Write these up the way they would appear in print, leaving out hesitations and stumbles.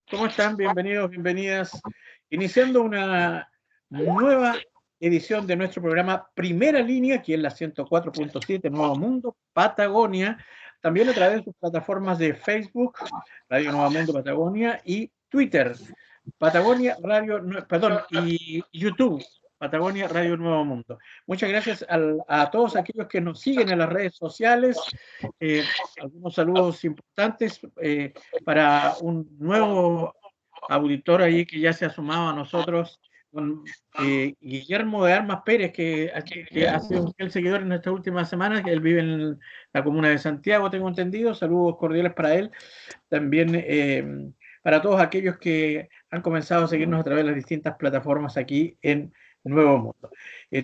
¿Cómo están? Bienvenidos, bienvenidas. Iniciando una nueva edición de nuestro programa Primera Línea, aquí en la 104.7 Nuevo Mundo, Patagonia, también a través de sus plataformas de Facebook, Radio Nuevo Mundo Patagonia, y Twitter, Patagonia Radio, perdón, y YouTube, Patagonia Radio Nuevo Mundo. Muchas gracias a todos aquellos que nos siguen en las redes sociales. Algunos saludos importantes para un nuevo auditor ahí que ya se ha sumado a nosotros, con Guillermo de Armas Pérez, que ha sido un fiel seguidor en estas últimas semanas, que él vive en la comuna de Santiago, tengo entendido. Saludos cordiales para él. También para todos aquellos que han comenzado a seguirnos a través de las distintas plataformas aquí en Nuevo Mundo.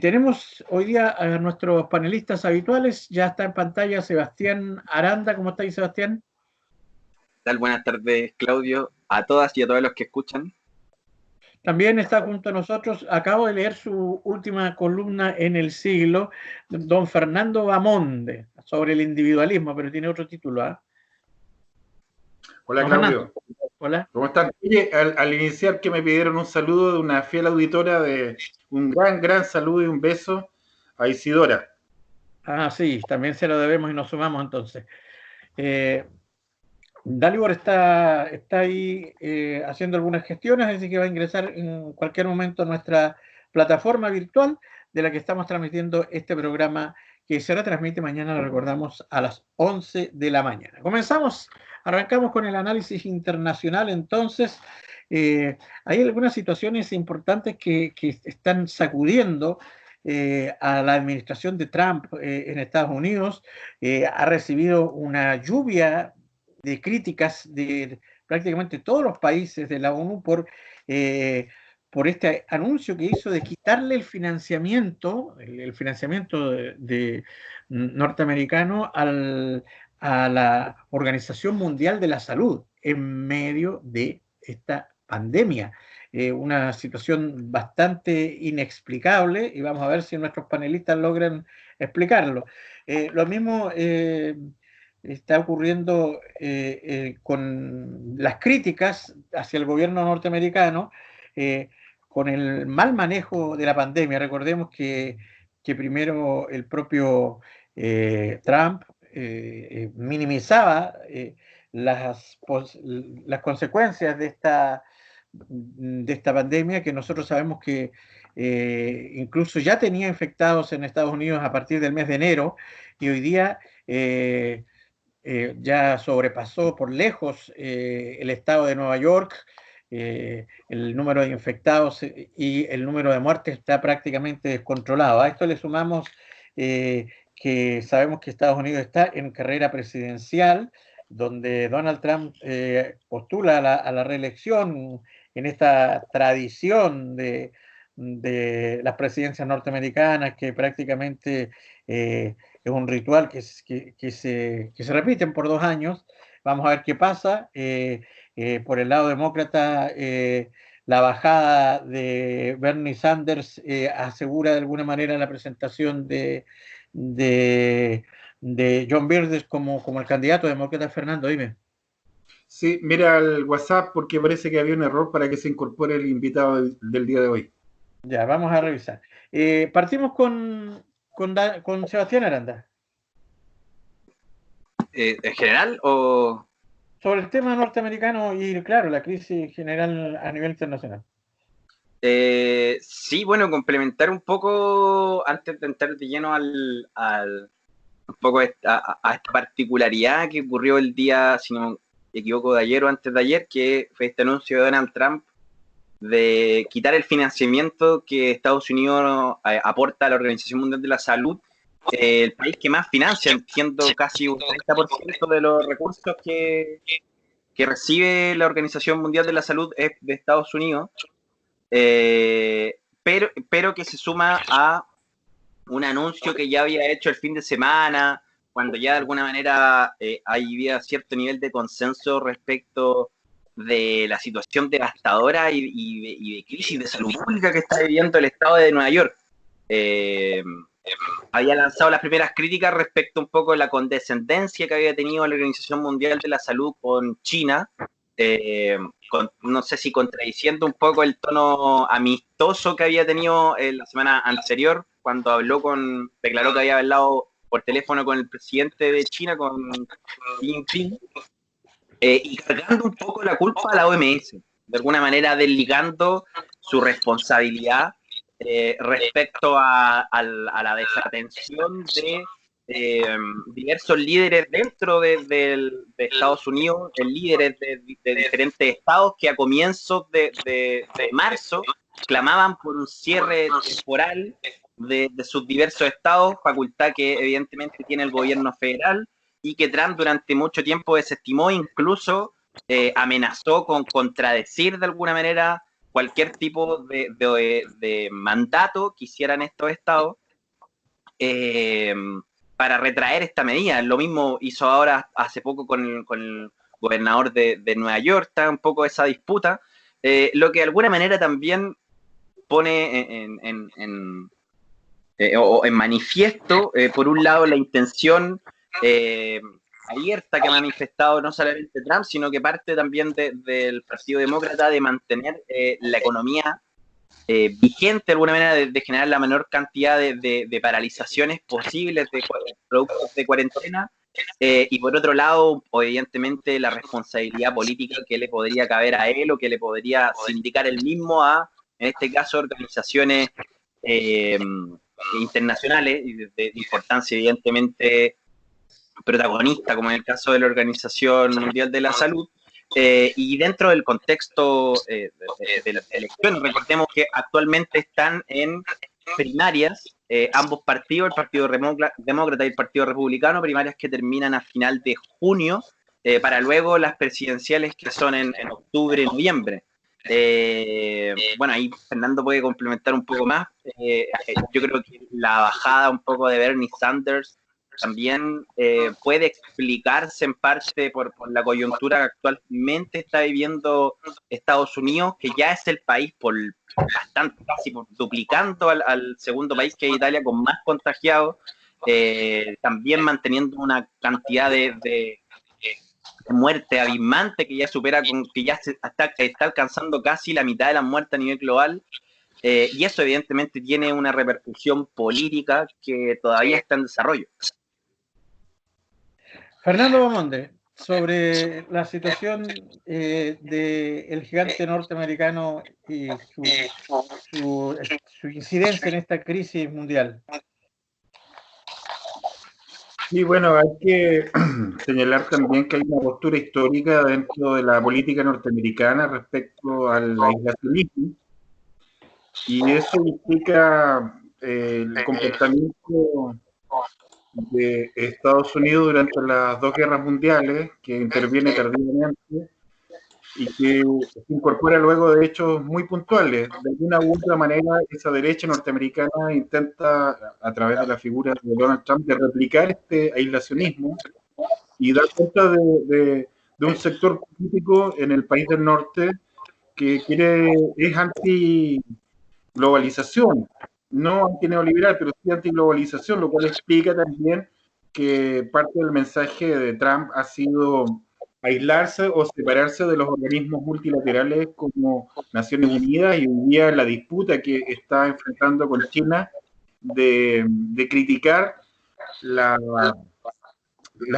Tenemos hoy día a nuestros panelistas habituales. Ya está en pantalla Sebastián Aranda. ¿Cómo estáis, Sebastián? Tal, buenas tardes, Claudio, a todas y a todos los que escuchan. También está junto a nosotros, acabo de leer su última columna en El Siglo, don Fernando Bamonde, sobre el individualismo, pero tiene otro título, ¿eh? Hola, don Claudio. Fernando. Hola. ¿Cómo están? Oye, al iniciar que me pidieron un saludo de una fiel auditora, de un gran saludo y un beso a Isidora. Ah, sí, también se lo debemos y nos sumamos entonces. Dalibor está ahí haciendo algunas gestiones, así que va a ingresar en cualquier momento a nuestra plataforma virtual de la que estamos transmitiendo este programa, que se retransmite mañana, lo recordamos, a las 11 de la mañana. Arrancamos con el análisis internacional. Entonces, hay algunas situaciones importantes que están sacudiendo a la administración de Trump en Estados Unidos. Ha recibido una lluvia de críticas de prácticamente todos los países de la ONU por este anuncio que hizo de quitarle el financiamiento norteamericano a la Organización Mundial de la Salud en medio de esta pandemia. Una situación bastante inexplicable, y vamos a ver si nuestros panelistas logran explicarlo. Lo mismo está ocurriendo con las críticas hacia el gobierno norteamericano, con el mal manejo de la pandemia. Recordemos que primero el propio Trump minimizaba las consecuencias de esta pandemia, que nosotros sabemos que incluso ya tenía infectados en Estados Unidos a partir del mes de enero, y hoy día ya sobrepasó por lejos el estado de Nueva York. El número de infectados y el número de muertes está prácticamente descontrolado. A esto le sumamos que sabemos que Estados Unidos está en carrera presidencial, donde Donald Trump postula a la reelección, en esta tradición de las presidencias norteamericanas, que prácticamente es un ritual que se repiten por 2 años. Vamos a ver qué pasa. Por el lado demócrata, la bajada de Bernie Sanders asegura de alguna manera la presentación de John Birdes como el candidato demócrata. Fernando, dime. Sí, mira el WhatsApp, porque parece que había un error para que se incorpore el invitado del día de hoy. Ya, vamos a revisar. Partimos con Sebastián Aranda. ¿En general o...? Sobre el tema norteamericano y, claro, la crisis general a nivel internacional. Sí, bueno, complementar un poco, antes de entrar de lleno un poco a esta particularidad que ocurrió el día, si no me equivoco, de ayer o antes de ayer, que fue este anuncio de Donald Trump de quitar el financiamiento que Estados Unidos aporta a la Organización Mundial de la Salud, el país que más financia, siendo casi un 30% de los recursos que recibe la Organización Mundial de la Salud es de Estados Unidos, pero que se suma a un anuncio que ya había hecho el fin de semana, cuando ya de alguna manera había cierto nivel de consenso respecto de la situación devastadora y de crisis de salud pública que está viviendo el estado de Nueva York. Había lanzado las primeras críticas respecto un poco de la condescendencia que había tenido la Organización Mundial de la Salud con China, no sé si contradiciendo un poco el tono amistoso que había tenido la semana anterior, cuando declaró que había hablado por teléfono con el presidente de China, con Xi Jinping, y cargando un poco la culpa a la OMS, de alguna manera desligando su responsabilidad respecto a la desatención de diversos líderes dentro de Estados Unidos, líderes de diferentes estados que a comienzos de marzo clamaban por un cierre temporal de sus diversos estados, facultad que evidentemente tiene el gobierno federal, y que Trump durante mucho tiempo desestimó, incluso amenazó con contradecir de alguna manera cualquier tipo de mandato que hicieran estos estados para retraer esta medida. Lo mismo hizo ahora hace poco con el gobernador de Nueva York, está un poco esa disputa, lo que de alguna manera también pone en manifiesto, por un lado, la intención abierta que ha manifestado no solamente Trump, sino que parte también del Partido Demócrata de mantener la economía vigente de alguna manera, de generar la menor cantidad de paralizaciones posibles de productos de cuarentena, y por otro lado, evidentemente, la responsabilidad política que le podría caber a él o que le podría sindicar él mismo a, en este caso, organizaciones internacionales y de importancia evidentemente protagonista, como en el caso de la Organización Mundial de la Salud, y dentro del contexto de las elecciones. Recordemos que actualmente están en primarias ambos partidos, el Partido Demócrata y el Partido Republicano, primarias que terminan a final de junio, para luego las presidenciales que son en octubre y noviembre. Bueno, ahí Fernando puede complementar un poco más. Yo creo que la bajada un poco de Bernie Sanders también puede explicarse en parte por la coyuntura que actualmente está viviendo Estados Unidos, que ya es el país por bastante, casi duplicando al segundo país, que es Italia, con más contagiados, también manteniendo una cantidad de muerte abismante que ya supera, que ya está alcanzando casi la mitad de las muertes a nivel global, y eso evidentemente tiene una repercusión política que todavía está en desarrollo. Fernando Bamonde, sobre la situación del gigante norteamericano y su incidencia en esta crisis mundial. Sí, bueno, hay que señalar también que hay una postura histórica dentro de la política norteamericana respecto al aislacionismo, y eso implica el comportamiento de Estados Unidos durante las dos guerras mundiales, que interviene tardíamente y que se incorpora luego de hechos muy puntuales. De alguna u otra manera, esa derecha norteamericana intenta, a través de la figura de Donald Trump, de replicar este aislacionismo y dar cuenta de un sector político en el país del norte que es anti-globalización, no anti-neoliberal, pero sí anti-globalización, lo cual explica también que parte del mensaje de Trump ha sido aislarse o separarse de los organismos multilaterales como Naciones Unidas, y hoy día la disputa que está enfrentando con China de criticar las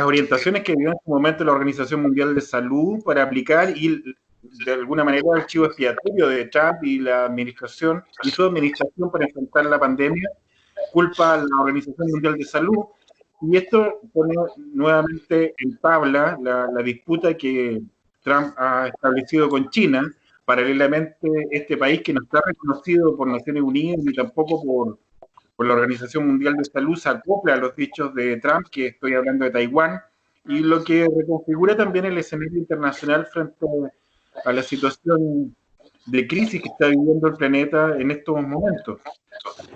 orientaciones que dio en su momento la Organización Mundial de Salud para aplicar, y de alguna manera el archivo expiatorio de Trump y la administración y su administración para enfrentar la pandemia, culpa a la Organización Mundial de Salud. Y esto pone nuevamente en tabla la disputa que Trump ha establecido con China. Paralelamente, este país, que no está reconocido por Naciones Unidas ni tampoco por la Organización Mundial de Salud, se acopla a los dichos de Trump, que estoy hablando de Taiwán, y lo que reconfigura también el escenario internacional frente a la situación de crisis que está viviendo el planeta en estos momentos.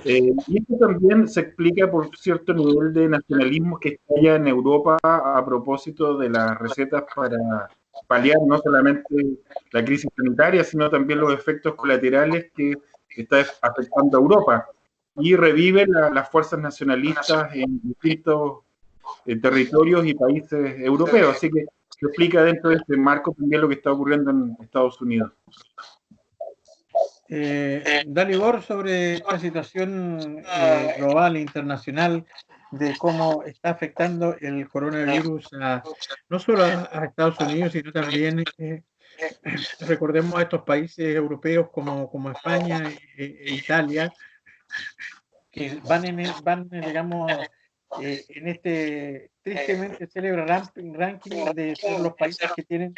Y esto también se explica por cierto nivel de nacionalismo que está allá en Europa a propósito de las recetas para paliar no solamente la crisis sanitaria, sino también los efectos colaterales que está afectando a Europa. Y revive las fuerzas nacionalistas en distintos territorios y países europeos. Así que se explica dentro de este marco también lo que está ocurriendo en Estados Unidos. Dalibor, sobre esta situación global e internacional de cómo está afectando el coronavirus no solo a Estados Unidos, sino también, recordemos, a estos países europeos como España e Italia, que van digamos, en este tristemente célebre ranking de ser los países que tienen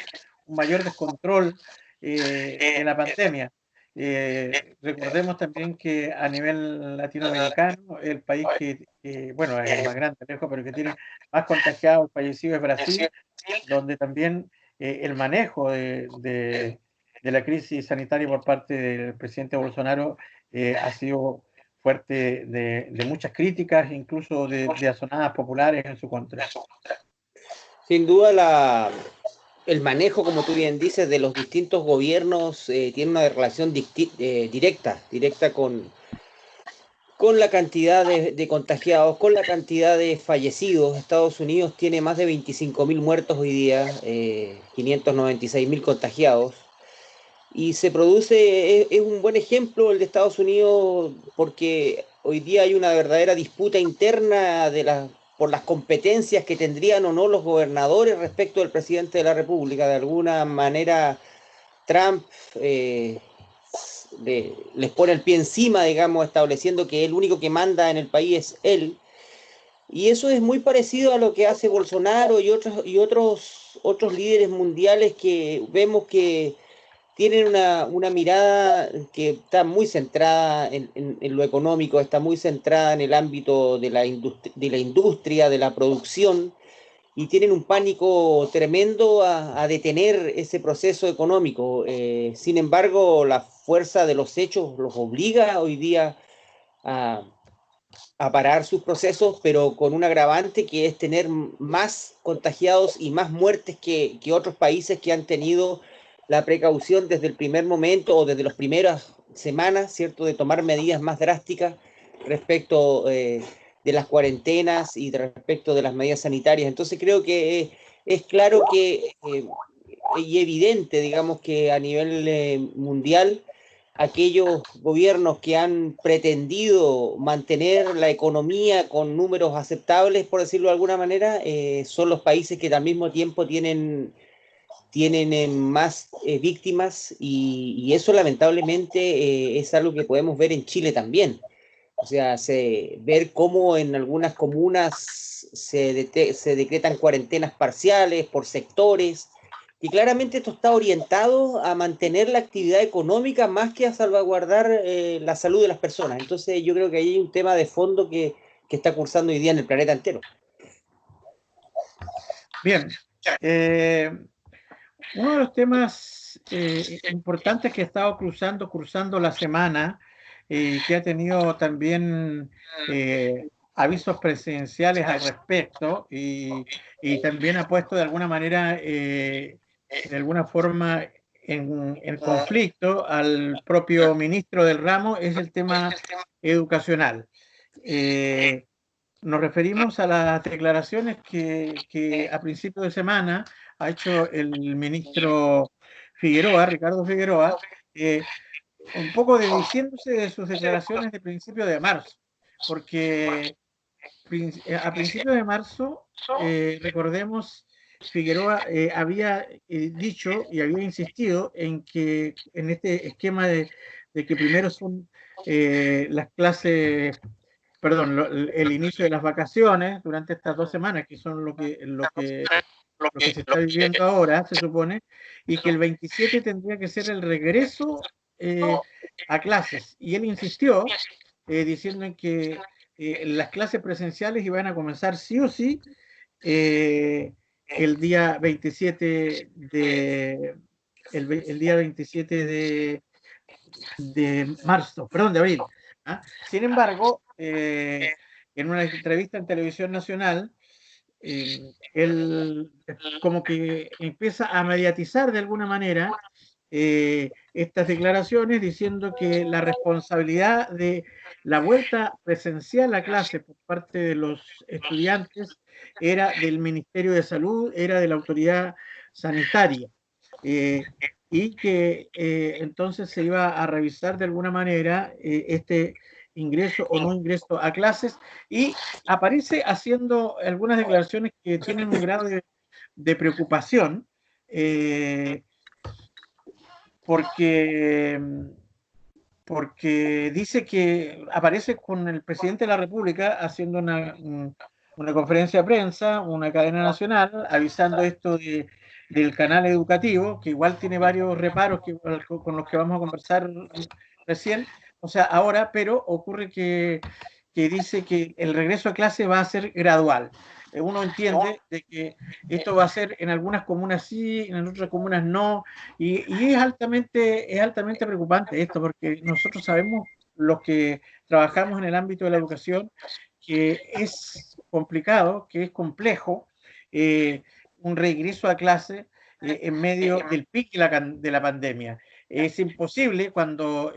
un mayor descontrol de la pandemia. Recordemos también que a nivel latinoamericano, el país bueno, es el más grande, lejos, pero que tiene más contagiados, fallecidos es Brasil, donde también el manejo de la crisis sanitaria por parte del presidente Bolsonaro ha sido fuerte de muchas críticas, incluso de asonadas populares en su contra. Sin duda el manejo, como tú bien dices, de los distintos gobiernos tiene una relación directa con la cantidad de contagiados, con la cantidad de fallecidos. Estados Unidos tiene más de 25.000 muertos hoy día, 596.000 contagiados. Y se produce, es un buen ejemplo el de Estados Unidos, porque hoy día hay una verdadera disputa interna por las competencias que tendrían o no los gobernadores respecto del presidente de la República. De alguna manera, Trump les pone el pie encima, digamos, estableciendo que el único que manda en el país es él. Y eso es muy parecido a lo que hace Bolsonaro y otros líderes mundiales que vemos que tienen una mirada que está muy centrada en lo económico, está muy centrada en el ámbito de la industria, de la producción, y tienen un pánico tremendo a detener ese proceso económico. Sin embargo, la fuerza de los hechos los obliga hoy día a parar sus procesos, pero con un agravante que es tener más contagiados y más muertes que otros países que han tenido la precaución desde el primer momento o desde las primeras semanas, ¿cierto?, de tomar medidas más drásticas respecto de las cuarentenas y respecto de las medidas sanitarias. Entonces creo que es claro que y evidente, digamos, que a nivel mundial aquellos gobiernos que han pretendido mantener la economía con números aceptables, por decirlo de alguna manera, son los países que al mismo tiempo tienen más víctimas y eso lamentablemente es algo que podemos ver en Chile también. O sea, ver cómo en algunas comunas se decretan cuarentenas parciales por sectores, y claramente esto está orientado a mantener la actividad económica más que a salvaguardar la salud de las personas. Entonces yo creo que ahí hay un tema de fondo que está cursando hoy día en el planeta entero. Bien. Uno de los temas importantes que ha estado cruzando la semana, que ha tenido también avisos presidenciales al respecto y también ha puesto de alguna manera, de alguna forma, en conflicto al propio ministro del ramo, es el tema educacional. Nos referimos a las declaraciones que a principios de semana ha hecho el ministro Figueroa, Ricardo Figueroa, un poco desdiciéndose de sus declaraciones de principio de marzo, porque a principios de marzo, recordemos, Figueroa había dicho y había insistido en que en este esquema de que primero son las clases, perdón, el inicio de las vacaciones durante estas 2 semanas, que son lo que se está viviendo ahora, se supone, y que el 27 tendría que ser el regreso a clases. Y él insistió diciendo en que las clases presenciales iban a comenzar sí o sí el día 27 el día 27 de marzo, perdón, de abril. ¿Ah? Sin embargo, en una entrevista en Televisión Nacional, él como que empieza a mediatizar de alguna manera estas declaraciones, diciendo que la responsabilidad de la vuelta presencial a clase por parte de los estudiantes era del Ministerio de Salud, era de la Autoridad sanitaria, y que entonces se iba a revisar de alguna manera este ingreso o no ingreso a clases, y aparece haciendo algunas declaraciones que tienen un grado de preocupación, porque dice que aparece con el presidente de la República haciendo una conferencia de prensa, una cadena nacional, avisando esto del canal educativo, que igual tiene varios reparos con los que vamos a conversar recién, o sea, ahora, pero ocurre que dice que el regreso a clase va a ser gradual. Uno entiende de que esto va a ser en algunas comunas sí, en otras comunas no, y es altamente preocupante esto, porque nosotros sabemos, los que trabajamos en el ámbito de la educación, que es complicado, que es complejo un regreso a clase en medio del pic de la pandemia. Es imposible cuando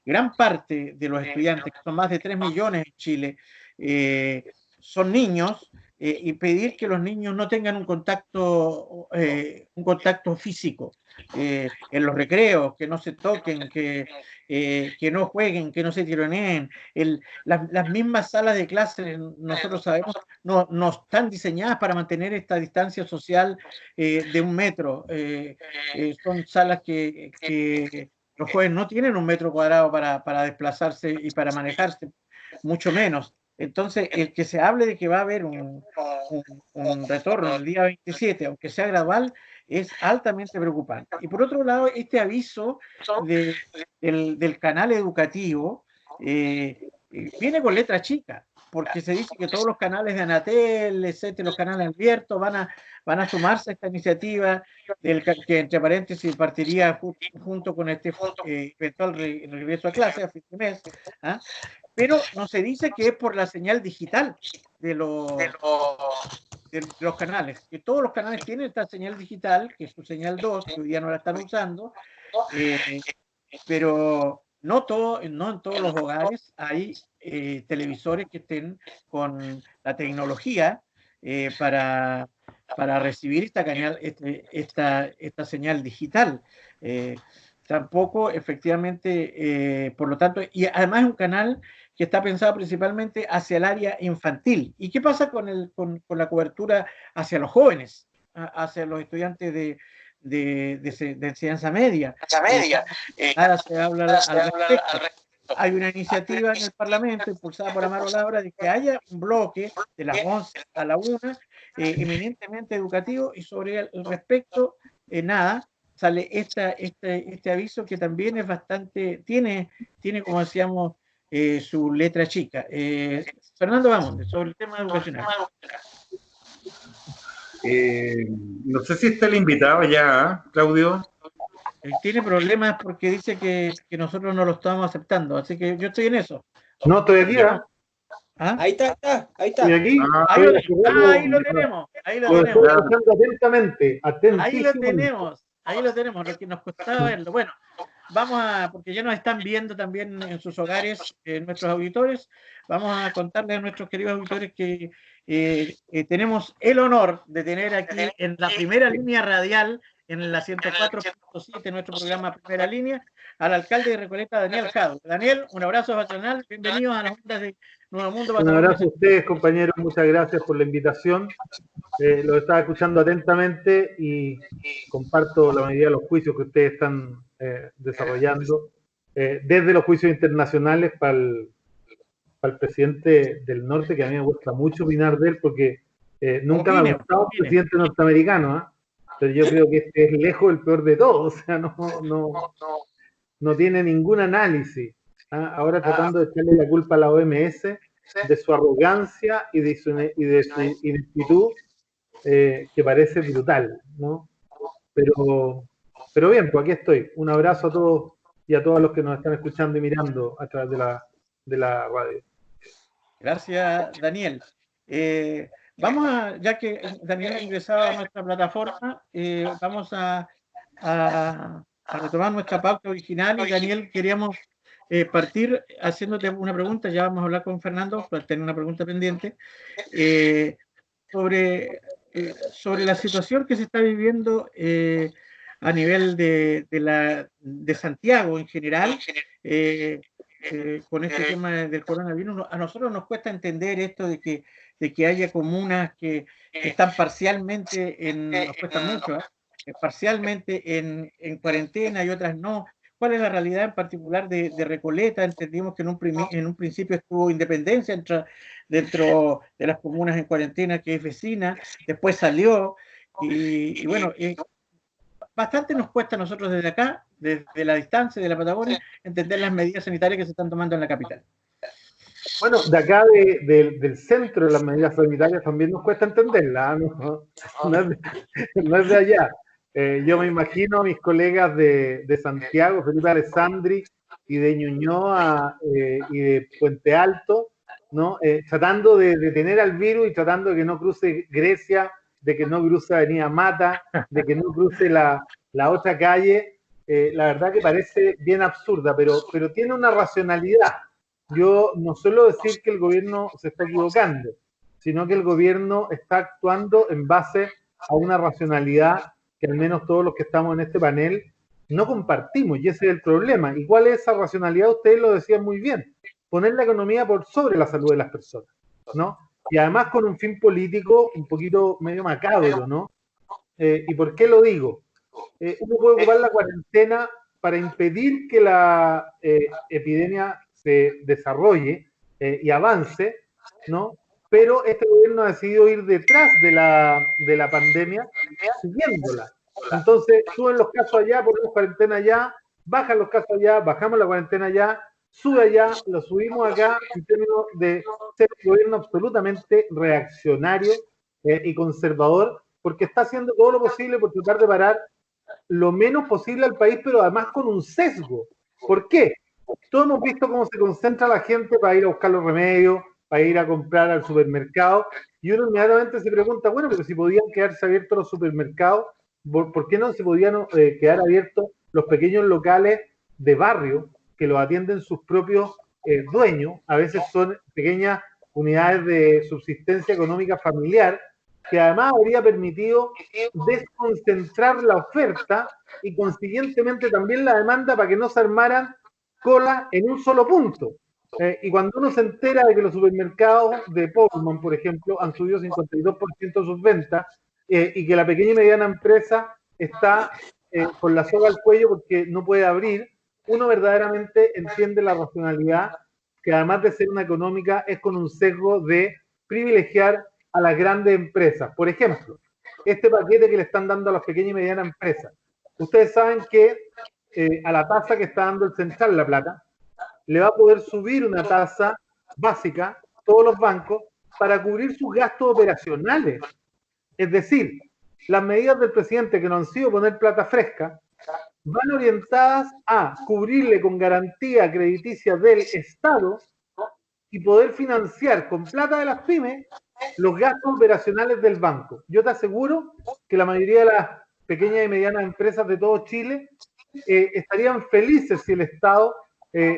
gran parte de los estudiantes, que son más de 3 millones en Chile, son niños, y pedir que los niños no tengan un contacto físico en los recreos, que no se toquen, que no jueguen, que no se tironeen. Las mismas salas de clase, nosotros sabemos, no están diseñadas para mantener esta distancia social de 1 metro. Son salas que los jóvenes no tienen 1 metro cuadrado para desplazarse y para manejarse, mucho menos. Entonces, el que se hable de que va a haber un retorno el día 27, aunque sea gradual, es altamente preocupante. Y por otro lado, este aviso del canal educativo viene con letra chica, porque se dice que todos los canales de Anatel, etcétera, los canales abiertos van a sumarse a esta iniciativa, que entre paréntesis partiría junto con este eventual regreso a clase a fin de mes, ¿ah? Pero no se dice que es por la señal digital de los canales, que todos los canales tienen esta señal digital, que es su señal 2, que hoy día no la están usando, pero no en todos los hogares hay televisores que estén con la tecnología para recibir esta señal digital. Tampoco, efectivamente, por lo tanto, y además es un canal que está pensado principalmente hacia el área infantil. ¿Y qué pasa con la cobertura hacia los jóvenes, hacia los estudiantes de enseñanza media? Nada se habla al respecto. Hay una iniciativa en el Parlamento, impulsada por Amaro Labra, de que haya un bloque de las 11 a la 1, eminentemente educativo, y sobre el respecto, nada, sale este aviso, que también es bastante, tiene como decíamos, su letra chica. Fernando Bamonde, sobre el tema educacional. No sé si está el invitado ya, Claudio. Tiene problemas porque dice que nosotros no lo estamos aceptando, así que yo estoy en eso. No, estoy aquí. ¿Ah? Ahí está. Estoy aquí. Ahí lo tenemos. Lo estoy escuchando atentamente. Ahí lo tenemos, lo que nos costaba verlo. Bueno, porque ya nos están viendo también en sus hogares nuestros auditores, vamos a contarles a nuestros queridos auditores que tenemos el honor de tener aquí en la primera línea radial, en la 104.7, nuestro programa Primera Línea, al alcalde de Recoleta, Daniel Jadue. Daniel, un abrazo fraternal, bienvenidos a las ondas de Nuevo Mundo. Un abrazo a ustedes, compañeros, muchas gracias por la invitación. Los estaba escuchando atentamente y comparto la mayoría de los juicios que ustedes están desarrollando, desde los juicios internacionales para el presidente del norte, que a mí me gusta mucho opinar de él, porque nunca me ha gustado un presidente norteamericano, ¿eh? Pero yo creo que este es lejos el peor de todos, o sea, no tiene ningún análisis. Ahora tratando de echarle la culpa a la OMS de su arrogancia y de su ineptitud, que parece brutal, ¿no? Pero bien, pues aquí estoy. Un abrazo a todos y a todos los que nos están escuchando y mirando a través de la radio. Gracias, Daniel. Ya que Daniel ha ingresado a nuestra plataforma, vamos a retomar nuestra pauta original. Y Daniel, queríamos partir haciéndote una pregunta. Ya vamos a hablar con Fernando, pues tener una pregunta pendiente sobre sobre la situación que se está viviendo a nivel de Santiago en general, con este tema del coronavirus. A nosotros nos cuesta entender esto de que haya comunas que están parcialmente nos cuesta mucho, parcialmente en cuarentena y otras no. ¿Cuál es la realidad en particular de Recoleta? Entendimos que en un principio estuvo Independencia dentro de las comunas en cuarentena, que es vecina, después salió, y bueno, bastante nos cuesta a nosotros desde acá, desde la distancia de la Patagonia, entender las medidas sanitarias que se están tomando en la capital. Bueno, de acá del centro de las medidas sanitarias también nos cuesta entenderlas, ¿no? No es de allá. Yo me imagino a mis colegas de Santiago, Felipe Alessandri, y de Ñuñoa y de Puente Alto, ¿no? Tratando de detener al virus y tratando de que no cruce Grecia, de que no cruce Avenida Mata, de que no cruce la otra calle. La verdad que parece bien absurda, pero tiene una racionalidad. Yo no suelo decir que el gobierno se está equivocando, sino que el gobierno está actuando en base a una racionalidad que al menos todos los que estamos en este panel no compartimos, y ese es el problema. ¿Y cuál es esa racionalidad? Ustedes lo decían muy bien, poner la economía por sobre la salud de las personas, ¿no? Y además con un fin político un poquito medio macabro, ¿no? ¿Y por qué lo digo? Uno puede ocupar la cuarentena para impedir que la epidemia se desarrolle y avance, ¿no? Pero este gobierno ha decidido ir detrás de la pandemia, siguiéndola. Entonces, suben los casos allá, ponemos cuarentena allá, bajan los casos allá, bajamos la cuarentena allá, sube allá, lo subimos acá, en términos de ser un gobierno absolutamente reaccionario y conservador, porque está haciendo todo lo posible por tratar de parar lo menos posible al país, pero además con un sesgo. ¿Por qué? Todos hemos visto cómo se concentra la gente para ir a buscar los remedios, para ir a comprar al supermercado, y uno inmediatamente se pregunta, bueno, pero si podían quedarse abiertos los supermercados, ¿por qué no se podían quedar abiertos los pequeños locales de barrio que los atienden sus propios dueños? A veces son pequeñas unidades de subsistencia económica familiar, que además habría permitido desconcentrar la oferta y consiguientemente también la demanda para que no se armaran colas en un solo punto. Y cuando uno se entera de que los supermercados de Pullman, por ejemplo, han subido 52% sus ventas y que la pequeña y mediana empresa está con la soga al cuello porque no puede abrir, uno verdaderamente entiende la racionalidad, que además de ser una económica, es con un sesgo de privilegiar a las grandes empresas. Por ejemplo, este paquete que le están dando a las pequeñas y medianas empresas. Ustedes saben que a la tasa que está dando el Central La Plata, le va a poder subir una tasa básica, todos los bancos, para cubrir sus gastos operacionales. Es decir, las medidas del presidente que no han sido poner plata fresca, van orientadas a cubrirle con garantía crediticia del Estado y poder financiar con plata de las pymes los gastos operacionales del banco. Yo te aseguro que la mayoría de las pequeñas y medianas empresas de todo Chile estarían felices si el Estado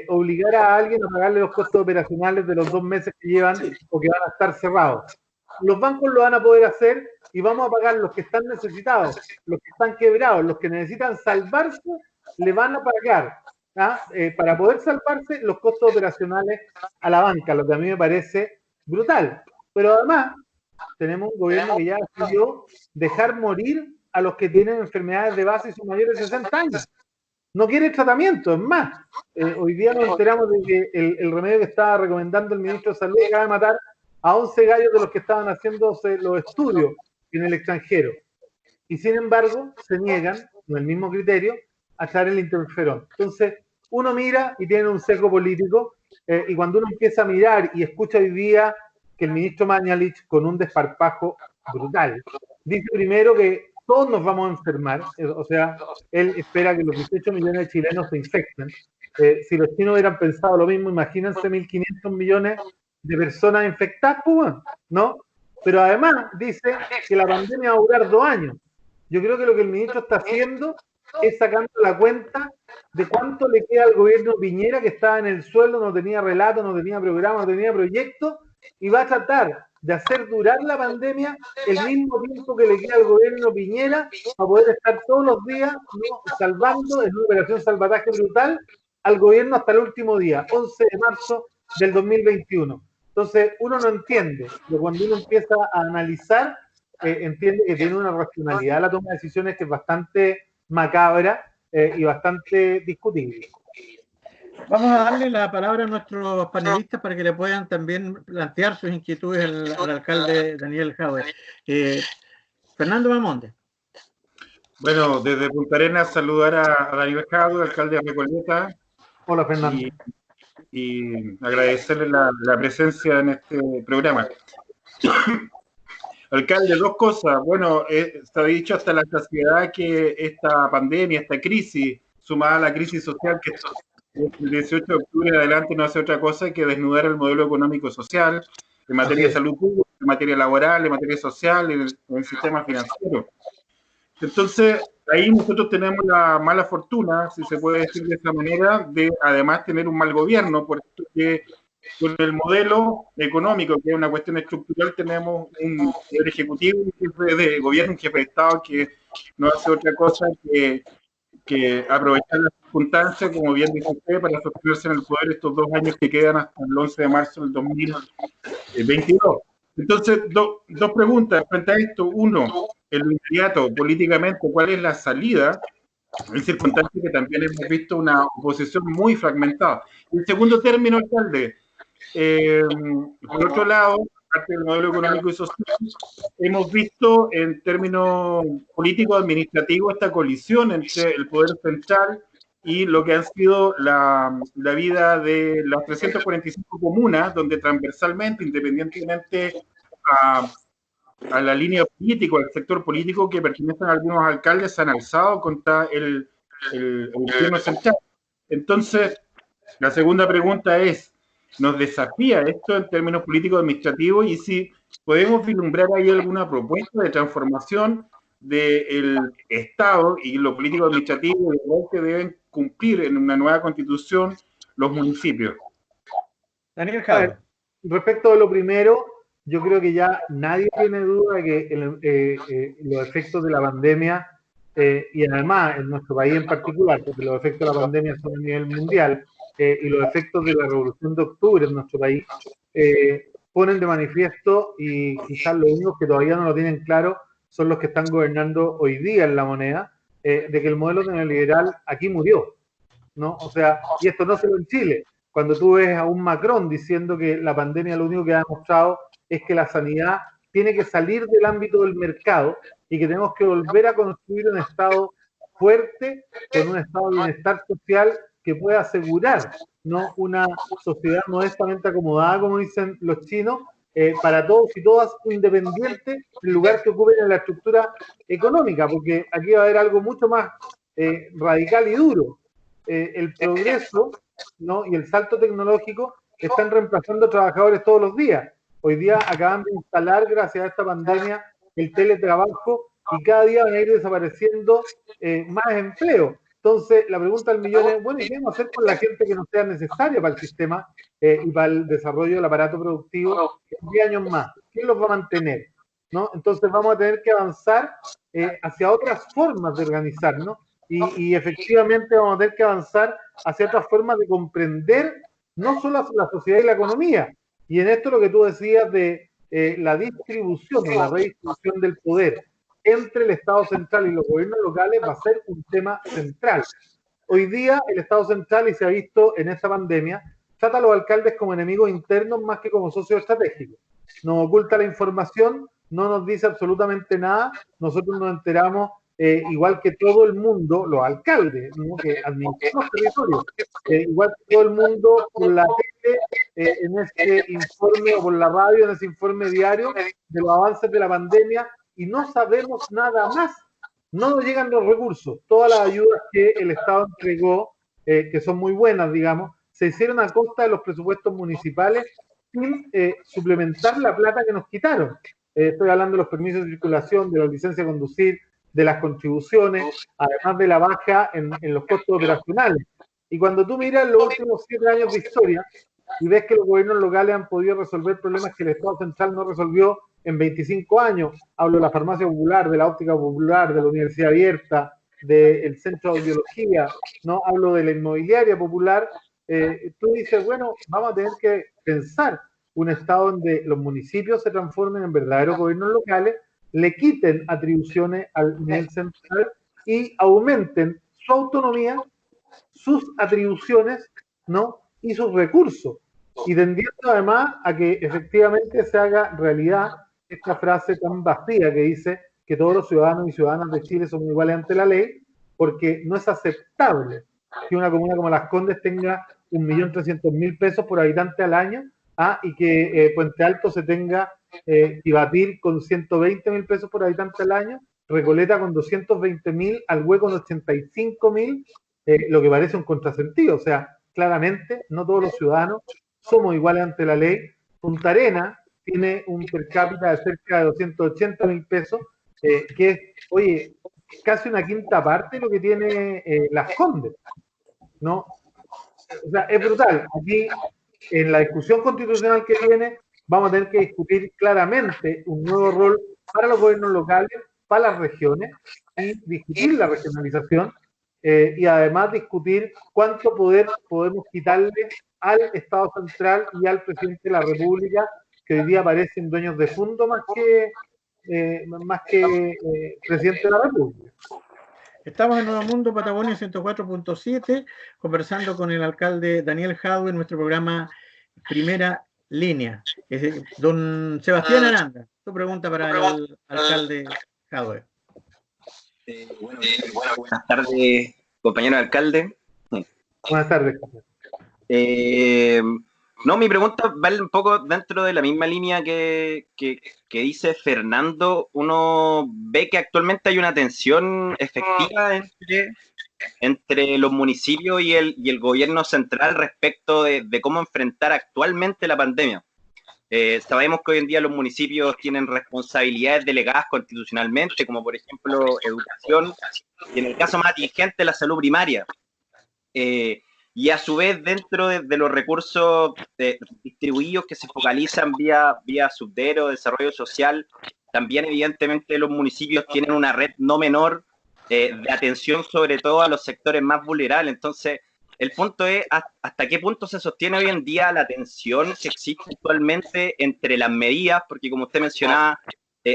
obligara a alguien a pagarle los costos operacionales de los 2 meses que llevan o que van a estar cerrados. Los bancos lo van a poder hacer y vamos a pagar los que están necesitados, los que están quebrados, los que necesitan salvarse, le van a pagar para poder salvarse los costos operacionales a la banca, lo que a mí me parece brutal. Pero además tenemos un gobierno que ya decidió dejar morir a los que tienen enfermedades de base y son mayores de 60 años. No quiere tratamiento, es más. Hoy día nos enteramos de que el remedio que estaba recomendando el ministro de Salud acaba de matar a 11 gallos de los que estaban haciéndose los estudios en el extranjero. Y sin embargo, se niegan, con el mismo criterio, a echar el interferón. Entonces, uno mira y tiene un sesgo político, y cuando uno empieza a mirar y escucha hoy día que el ministro Mañalich, con un desparpajo brutal, dice primero que todos nos vamos a enfermar, o sea, él espera que los 18 millones de chilenos se infecten. Si los chinos hubieran pensado lo mismo, imagínense 1.500 millones de personas infectadas, pues, ¿no? Pero además dice que la pandemia va a durar 2 años. Yo creo que lo que el ministro está haciendo es sacando la cuenta de cuánto le queda al gobierno Piñera, que estaba en el suelo, no tenía relato, no tenía programa, no tenía proyecto, y va a tratar de hacer durar la pandemia el mismo tiempo que le queda al gobierno Piñera para poder estar todos los días, ¿no?, salvando en una operación salvataje brutal al gobierno hasta el último día, 11 de marzo del 2021. Entonces, uno no entiende, pero cuando uno empieza a analizar, entiende que tiene una racionalidad la toma de decisiones que es bastante macabra y bastante discutible. Vamos a darle la palabra a nuestros panelistas para que le puedan también plantear sus inquietudes al alcalde Daniel Jadwe. Fernando Bamonde. Bueno, desde Punta Arenas saludar a Daniel Jadwe, alcalde de Recoleta. Hola, Fernando. Y agradecerle la presencia en este programa. Alcalde, dos cosas. Bueno, se ha dicho hasta la saciedad que esta pandemia, esta crisis, sumada a la crisis social que el 18 de octubre en adelante no hace otra cosa que desnudar el modelo económico-social en materia de salud pública, en materia laboral, en materia social, en el sistema financiero. Entonces, ahí nosotros tenemos la mala fortuna, si se puede decir de esa manera, de además tener un mal gobierno, porque con el modelo económico, que es una cuestión estructural, tenemos un poder ejecutivo, un jefe de gobierno, un jefe de Estado que no hace otra cosa que aprovechar las circunstancias, como bien dice usted, para sostenerse en el poder estos 2 años que quedan hasta el 11 de marzo del 2022. Entonces, dos preguntas frente a esto. Uno, en lo inmediato, políticamente, ¿cuál es la salida? En circunstancias que también hemos visto una oposición muy fragmentada. En segundo término, alcalde, por otro lado, parte del modelo económico y social, hemos visto en términos políticos administrativos esta colisión entre el poder central y lo que han sido la vida de las 345 comunas, donde transversalmente, independientemente a la línea política, al sector político que pertenecen a algunos alcaldes, se han alzado contra el gobierno central. Entonces, la segunda pregunta es, ¿nos desafía esto en términos políticos administrativos? Y si podemos vislumbrar ahí alguna propuesta de transformación del Estado y lo político administrativo y el rol que deben cumplir en una nueva constitución los municipios. Daniel Jadwe. Respecto a lo primero, yo creo que ya nadie tiene duda que los efectos de la pandemia, y además en nuestro país en particular, porque los efectos de la pandemia son a nivel mundial, y los efectos de la Revolución de Octubre en nuestro país, ponen de manifiesto, y quizás los únicos que todavía no lo tienen claro son los que están gobernando hoy día en la moneda, de que el modelo neoliberal aquí murió, ¿no? O sea, y esto no solo en Chile. Cuando tú ves a un Macron diciendo que la pandemia lo único que ha demostrado es que la sanidad tiene que salir del ámbito del mercado y que tenemos que volver a construir un Estado fuerte, con un estado de bienestar social que pueda asegurar, ¿no?, una sociedad modestamente acomodada, como dicen los chinos, para todos y todas, independiente del lugar que ocupen en la estructura económica, porque aquí va a haber algo mucho más radical y duro. El progreso, ¿no?, y el salto tecnológico están reemplazando trabajadores todos los días. Hoy día acaban de instalar, gracias a esta pandemia, el teletrabajo, y cada día van a ir desapareciendo más empleos. Entonces, la pregunta del millón es, bueno, ¿y qué vamos a hacer con la gente que no sea necesaria para el sistema y para el desarrollo del aparato productivo en 10 años más? ¿Quién los va a mantener? ¿No? Entonces vamos a tener que avanzar hacia otras formas de organizarnos y efectivamente vamos a tener que avanzar hacia otras formas de comprender no solo la sociedad y la economía. Y en esto lo que tú decías de la distribución o la redistribución del poder entre el Estado central y los gobiernos locales va a ser un tema central. Hoy día el Estado central, y se ha visto en esta pandemia, trata a los alcaldes como enemigos internos más que como socios estratégicos. Nos oculta la información, no nos dice absolutamente nada, nosotros nos enteramos igual que todo el mundo, los alcaldes, ¿no?, que administramos territorios, igual que todo el mundo por la tele, en este informe, o por la radio, en ese informe diario de los avances de la pandemia, y no sabemos nada más. No nos llegan los recursos. Todas las ayudas que el Estado entregó, que son muy buenas, digamos, se hicieron a costa de los presupuestos municipales sin suplementar la plata que nos quitaron. Estoy hablando de los permisos de circulación, de la licencia de conducir, de las contribuciones, además de la baja en los costos operacionales. Y cuando tú miras los últimos 7 años de historia, y ves que los gobiernos locales han podido resolver problemas que el Estado central no resolvió en 25 años. Hablo de la farmacia popular, de la óptica popular, de la universidad abierta, del centro de audiología, ¿no? Hablo de la inmobiliaria popular. Tú dices, bueno, vamos a tener que pensar un Estado donde los municipios se transformen en verdaderos gobiernos locales, le quiten atribuciones al nivel central y aumenten su autonomía, sus atribuciones, ¿no? Y sus recursos. Y tendiendo además a que efectivamente se haga realidad esta frase tan vacía que dice que todos los ciudadanos y ciudadanas de Chile son iguales ante la ley, porque no es aceptable que una comuna como Las Condes tenga 1.300.000 pesos por habitante al año, y que Puente Alto se tenga que batir con 120.000 pesos por habitante al año, Recoleta con 220.000, Alhué con 85.000, lo que parece un contrasentido. O sea, claramente no todos los ciudadanos somos iguales ante la ley. Punta Arenas tiene un per cápita de cerca de 280.000 pesos, que es, oye, casi una quinta parte de lo que tiene Las Condes, ¿no? O sea, es brutal. Aquí, en la discusión constitucional que viene, vamos a tener que discutir claramente un nuevo rol para los gobiernos locales, para las regiones, y discutir la regionalización, y además discutir cuánto poder podemos quitarle al Estado central y al presidente de la República, que hoy día parecen dueños de fondo más que presidente de la República. Estamos en Nuevo Mundo, Patagonia 104.7, conversando con el alcalde Daniel Jadwe en nuestro programa Primera Línea. Don Sebastián Aranda, tu pregunta para el alcalde Jadwe. Buenas tardes, compañero alcalde. Buenas tardes. No, mi pregunta va un poco dentro de la misma línea que dice Fernando. Uno ve que actualmente hay una tensión efectiva entre los municipios y el gobierno central respecto de cómo enfrentar actualmente la pandemia. Sabemos que hoy en día los municipios tienen responsabilidades delegadas constitucionalmente, como por ejemplo educación, y en el caso más vigente la salud primaria. Y a su vez, dentro de los recursos distribuidos que se focalizan vía subdero, desarrollo social, también evidentemente los municipios tienen una red no menor de atención sobre todo a los sectores más vulnerables. Entonces, el punto es hasta qué punto se sostiene hoy en día la tensión que existe actualmente entre las medidas, porque como usted mencionaba,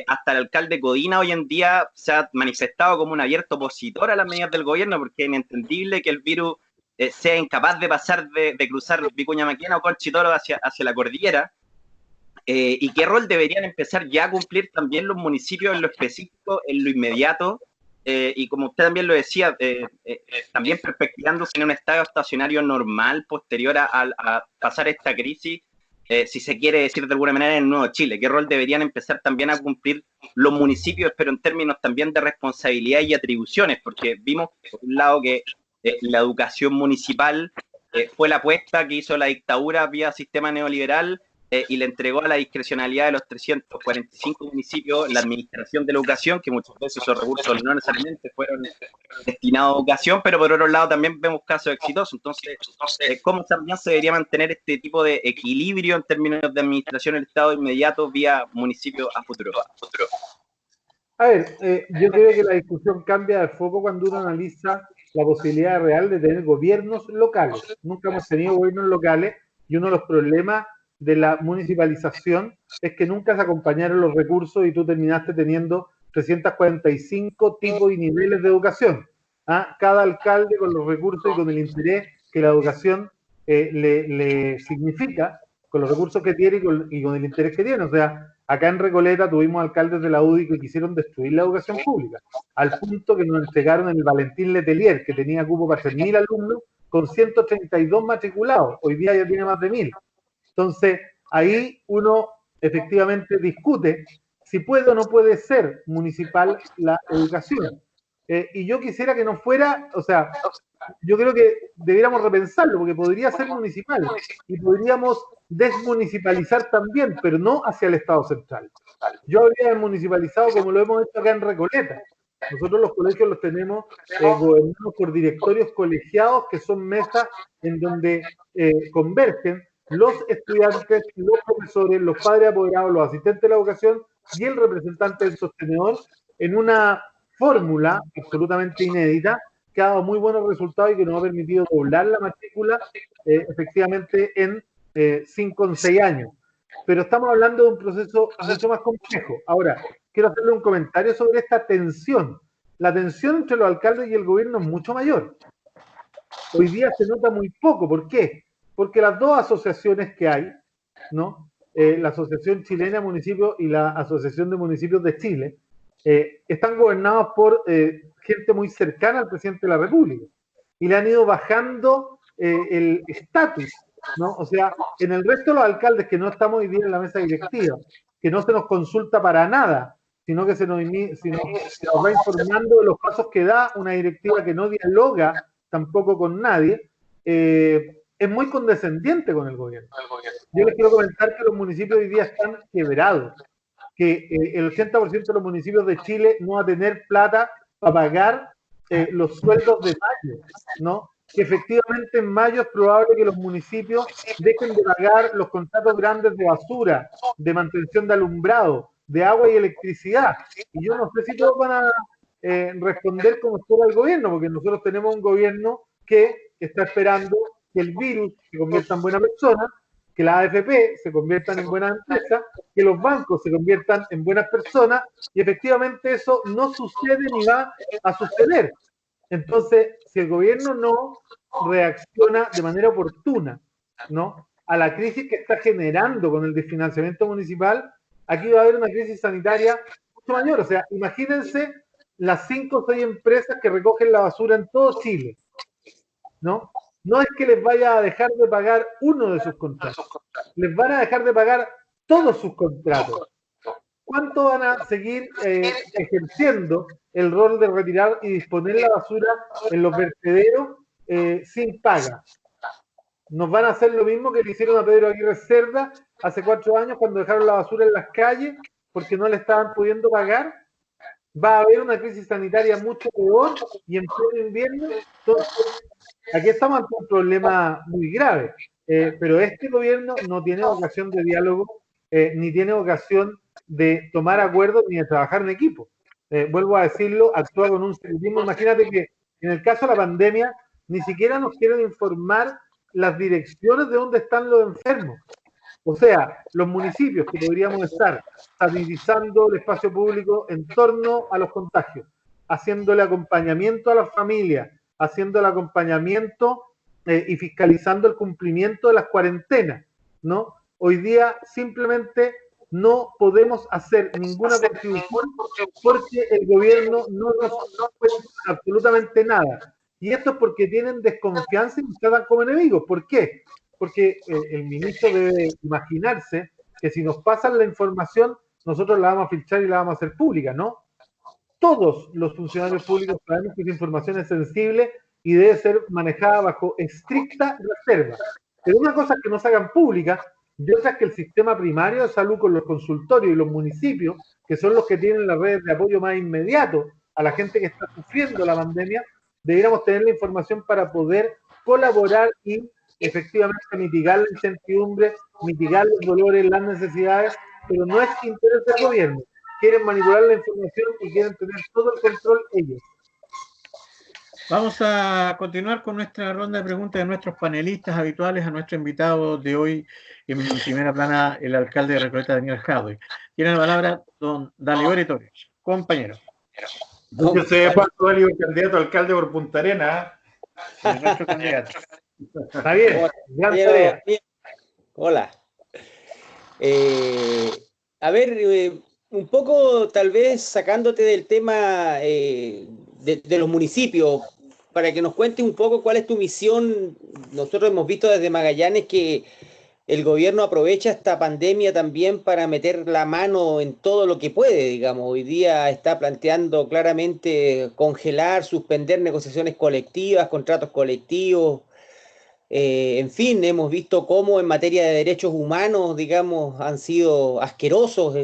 hasta el alcalde Codina hoy en día se ha manifestado como un abierto opositor a las medidas del gobierno, porque es inentendible que el virus sea incapaz de pasar de cruzar Vicuña Maquena o Conchitoro hacia la cordillera, y qué rol deberían empezar ya a cumplir también los municipios en lo específico, en lo inmediato, y como usted también lo decía, también perspectivándose en un estado estacionario normal posterior a pasar esta crisis, si se quiere decir de alguna manera en el Nuevo Chile. ¿Qué rol deberían empezar también a cumplir los municipios, pero en términos también de responsabilidad y atribuciones? Porque vimos, por un lado, que la educación municipal fue la apuesta que hizo la dictadura vía sistema neoliberal, y le entregó a la discrecionalidad de los 345 municipios la administración de la educación, que muchas veces esos recursos no necesariamente fueron destinados a educación, pero por otro lado también vemos casos exitosos. Entonces, ¿cómo también se debería mantener este tipo de equilibrio en términos de administración del Estado inmediato vía municipio a futuro? A ver, yo creo que la discusión cambia de foco cuando uno analiza la posibilidad real de tener gobiernos locales. Nunca hemos tenido gobiernos locales, y uno de los problemas de la municipalización es que nunca se acompañaron los recursos y tú terminaste teniendo 345 tipos y niveles de educación. Cada alcalde con los recursos y con el interés que la educación le significa, con los recursos que tiene y con el interés que tiene. O sea, acá en Recoleta tuvimos alcaldes de la UDI que quisieron destruir la educación pública, al punto que nos entregaron el Valentín Letelier, que tenía cupo para 3.000 alumnos, con 132 matriculados. Hoy día ya tiene más de 1.000. Entonces, ahí uno efectivamente discute si puede o no puede ser municipal la educación. Y yo quisiera que no fuera, o sea, yo creo que debiéramos repensarlo, porque podría ser municipal y podríamos desmunicipalizar también, pero no hacia el Estado central. Yo habría municipalizado como lo hemos hecho acá en Recoleta. Nosotros los colegios los tenemos gobernados por directorios colegiados, que son mesas en donde convergen los estudiantes, los profesores, los padres apoderados, los asistentes de la educación y el representante del sostenedor en una fórmula absolutamente inédita que ha dado muy buenos resultados y que nos ha permitido doblar la matrícula efectivamente en 5 o 6 años. Pero estamos hablando de un proceso mucho más complejo. Ahora, quiero hacerle un comentario sobre esta tensión. La tensión entre los alcaldes y el gobierno es mucho mayor. Hoy día se nota muy poco. ¿Por qué? Porque las dos asociaciones que hay, ¿no? La Asociación Chilena de Municipios y la Asociación de Municipios de Chile, están gobernados por gente muy cercana al presidente de la República y le han ido bajando el estatus, ¿no? O sea, en el resto de los alcaldes que no estamos hoy día en la mesa directiva, que no se nos consulta para nada, sino que se nos va informando de los pasos que da una directiva que no dialoga tampoco con nadie, es muy condescendiente con el gobierno. Yo les quiero comentar que los municipios hoy día están quebrados, que el 80% de los municipios de Chile no va a tener plata para pagar los sueldos de mayo, ¿no? Que efectivamente en mayo es probable que los municipios dejen de pagar los contratos grandes de basura, de mantención de alumbrado, de agua y electricidad. Y yo no sé si todos van a responder como espera el gobierno, porque nosotros tenemos un gobierno que está esperando que el virus se convierta en buena persona, que las AFP se conviertan en buenas empresas, que los bancos se conviertan en buenas personas, y efectivamente eso no sucede ni va a suceder. Entonces, si el gobierno no reacciona de manera oportuna, ¿no?, a la crisis que está generando con el desfinanciamiento municipal, aquí va a haber una crisis sanitaria mucho mayor. O sea, imagínense las 5 o 6 empresas que recogen la basura en todo Chile, ¿no? No es que les vaya a dejar de pagar uno de sus contratos, les van a dejar de pagar todos sus contratos. ¿Cuánto van a seguir ejerciendo el rol de retirar y disponer la basura en los vertederos sin paga? Nos van a hacer lo mismo que le hicieron a Pedro Aguirre Cerda hace 4 años cuando dejaron la basura en las calles porque no le estaban pudiendo pagar. Va a haber una crisis sanitaria mucho peor y en pleno invierno. Entonces, aquí estamos ante un problema muy grave, pero este gobierno no tiene vocación de diálogo, ni tiene vocación de tomar acuerdos ni de trabajar en equipo. Vuelvo a decirlo, actúa con un secretismo. Imagínate que en el caso de la pandemia ni siquiera nos quieren informar las direcciones de dónde están los enfermos. O sea, los municipios que podríamos estar sanitizando el espacio público en torno a los contagios, haciéndole acompañamiento a las familias, haciendo el acompañamiento y fiscalizando el cumplimiento de las cuarentenas, ¿no? Hoy día simplemente no podemos hacer ninguna contribución porque el gobierno no nos cuenta absolutamente nada. Y esto es porque tienen desconfianza y nos tratan como enemigos. ¿Por qué? Porque el ministro debe imaginarse que si nos pasan la información, nosotros la vamos a filtrar y la vamos a hacer pública, ¿no? Todos los funcionarios públicos sabemos que esa información es sensible y debe ser manejada bajo estricta reserva. Pero una cosa es que no se hagan públicas y otra es que el sistema primario de salud con los consultorios y los municipios, que son los que tienen las redes de apoyo más inmediato a la gente que está sufriendo la pandemia, debiéramos tener la información para poder colaborar y efectivamente mitigar la incertidumbre, mitigar los dolores, las necesidades, pero no es interés del gobierno. Quieren manipular la información y quieren tener todo el control ellos. Vamos a continuar con nuestra ronda de preguntas de nuestros panelistas habituales, a nuestro invitado de hoy en primera plana, el alcalde de Recoleta, Daniel Jadwe. Tiene la palabra don Daliore Torres. Compañero. Yo sé cuánto vale el candidato a alcalde por Punta Arenas. Nuestro candidato. Está bien, gran tarea. Hola. A ver, un poco tal vez sacándote del tema de los municipios, para que nos cuentes un poco cuál es tu misión. Nosotros hemos visto desde Magallanes que el gobierno aprovecha esta pandemia también para meter la mano en todo lo que puede, digamos. Hoy día está planteando claramente congelar, suspender negociaciones colectivas, contratos colectivos. En fin, hemos visto cómo en materia de derechos humanos, digamos, han sido asquerosos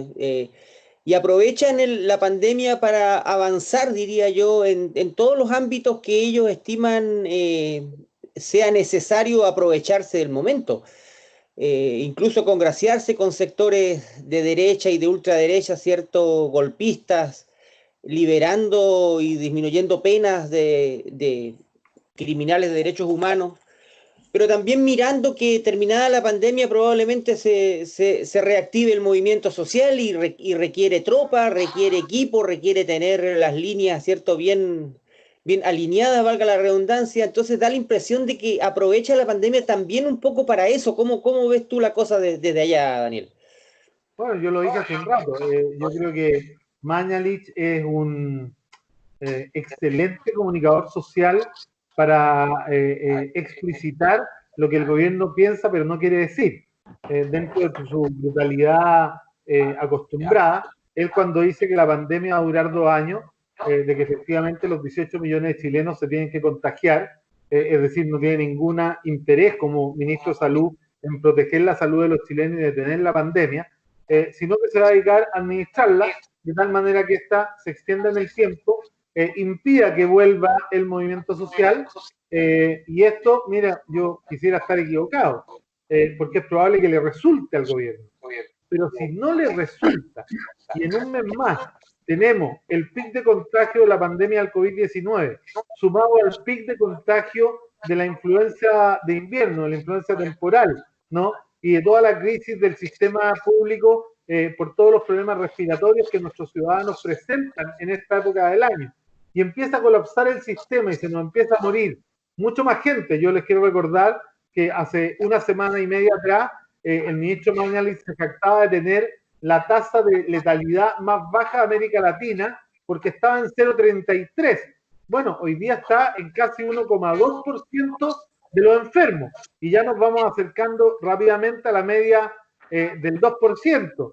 y aprovechan la pandemia para avanzar, diría yo, en todos los ámbitos que ellos estiman sea necesario aprovecharse del momento. incluso congraciarse con sectores de derecha y de ultraderecha, ¿cierto? Golpistas, liberando y disminuyendo penas de criminales de derechos humanos, pero también mirando que terminada la pandemia probablemente se reactive el movimiento social y requiere tropa, requiere equipo, requiere tener las líneas, ¿cierto? Bien alineadas, valga la redundancia. Entonces da la impresión de que aprovecha la pandemia también un poco para eso. ¿Cómo ves tú la cosa desde allá, Daniel? Bueno, yo lo dije hace un rato. Yo creo que Mañalich es un excelente comunicador social para explicitar lo que el gobierno piensa pero no quiere decir. Dentro de su brutalidad acostumbrada, él cuando dice que la pandemia va a durar 2 años, de que efectivamente los 18 millones de chilenos se tienen que contagiar, es decir, no tiene ningún interés como ministro de Salud en proteger la salud de los chilenos y detener la pandemia, sino que se va a dedicar a administrarla de tal manera que ésta se extienda en el tiempo, impida que vuelva el movimiento social, y esto, mira, yo quisiera estar equivocado, porque es probable que le resulte al gobierno, pero si no le resulta y en un mes más tenemos el pic de contagio de la pandemia del COVID-19 sumado al pic de contagio de la influenza de invierno, de la influenza temporal, ¿no? Y de toda la crisis del sistema público por todos los problemas respiratorios que nuestros ciudadanos presentan en esta época del año. Y empieza a colapsar el sistema y se nos empieza a morir mucho más gente. Yo les quiero recordar que hace 1 semana y media atrás el ministro Mañalich se jactaba de tener la tasa de letalidad más baja de América Latina porque estaba en 0,33. Bueno, hoy día está en casi 1,2% de los enfermos y ya nos vamos acercando rápidamente a la media del 2%.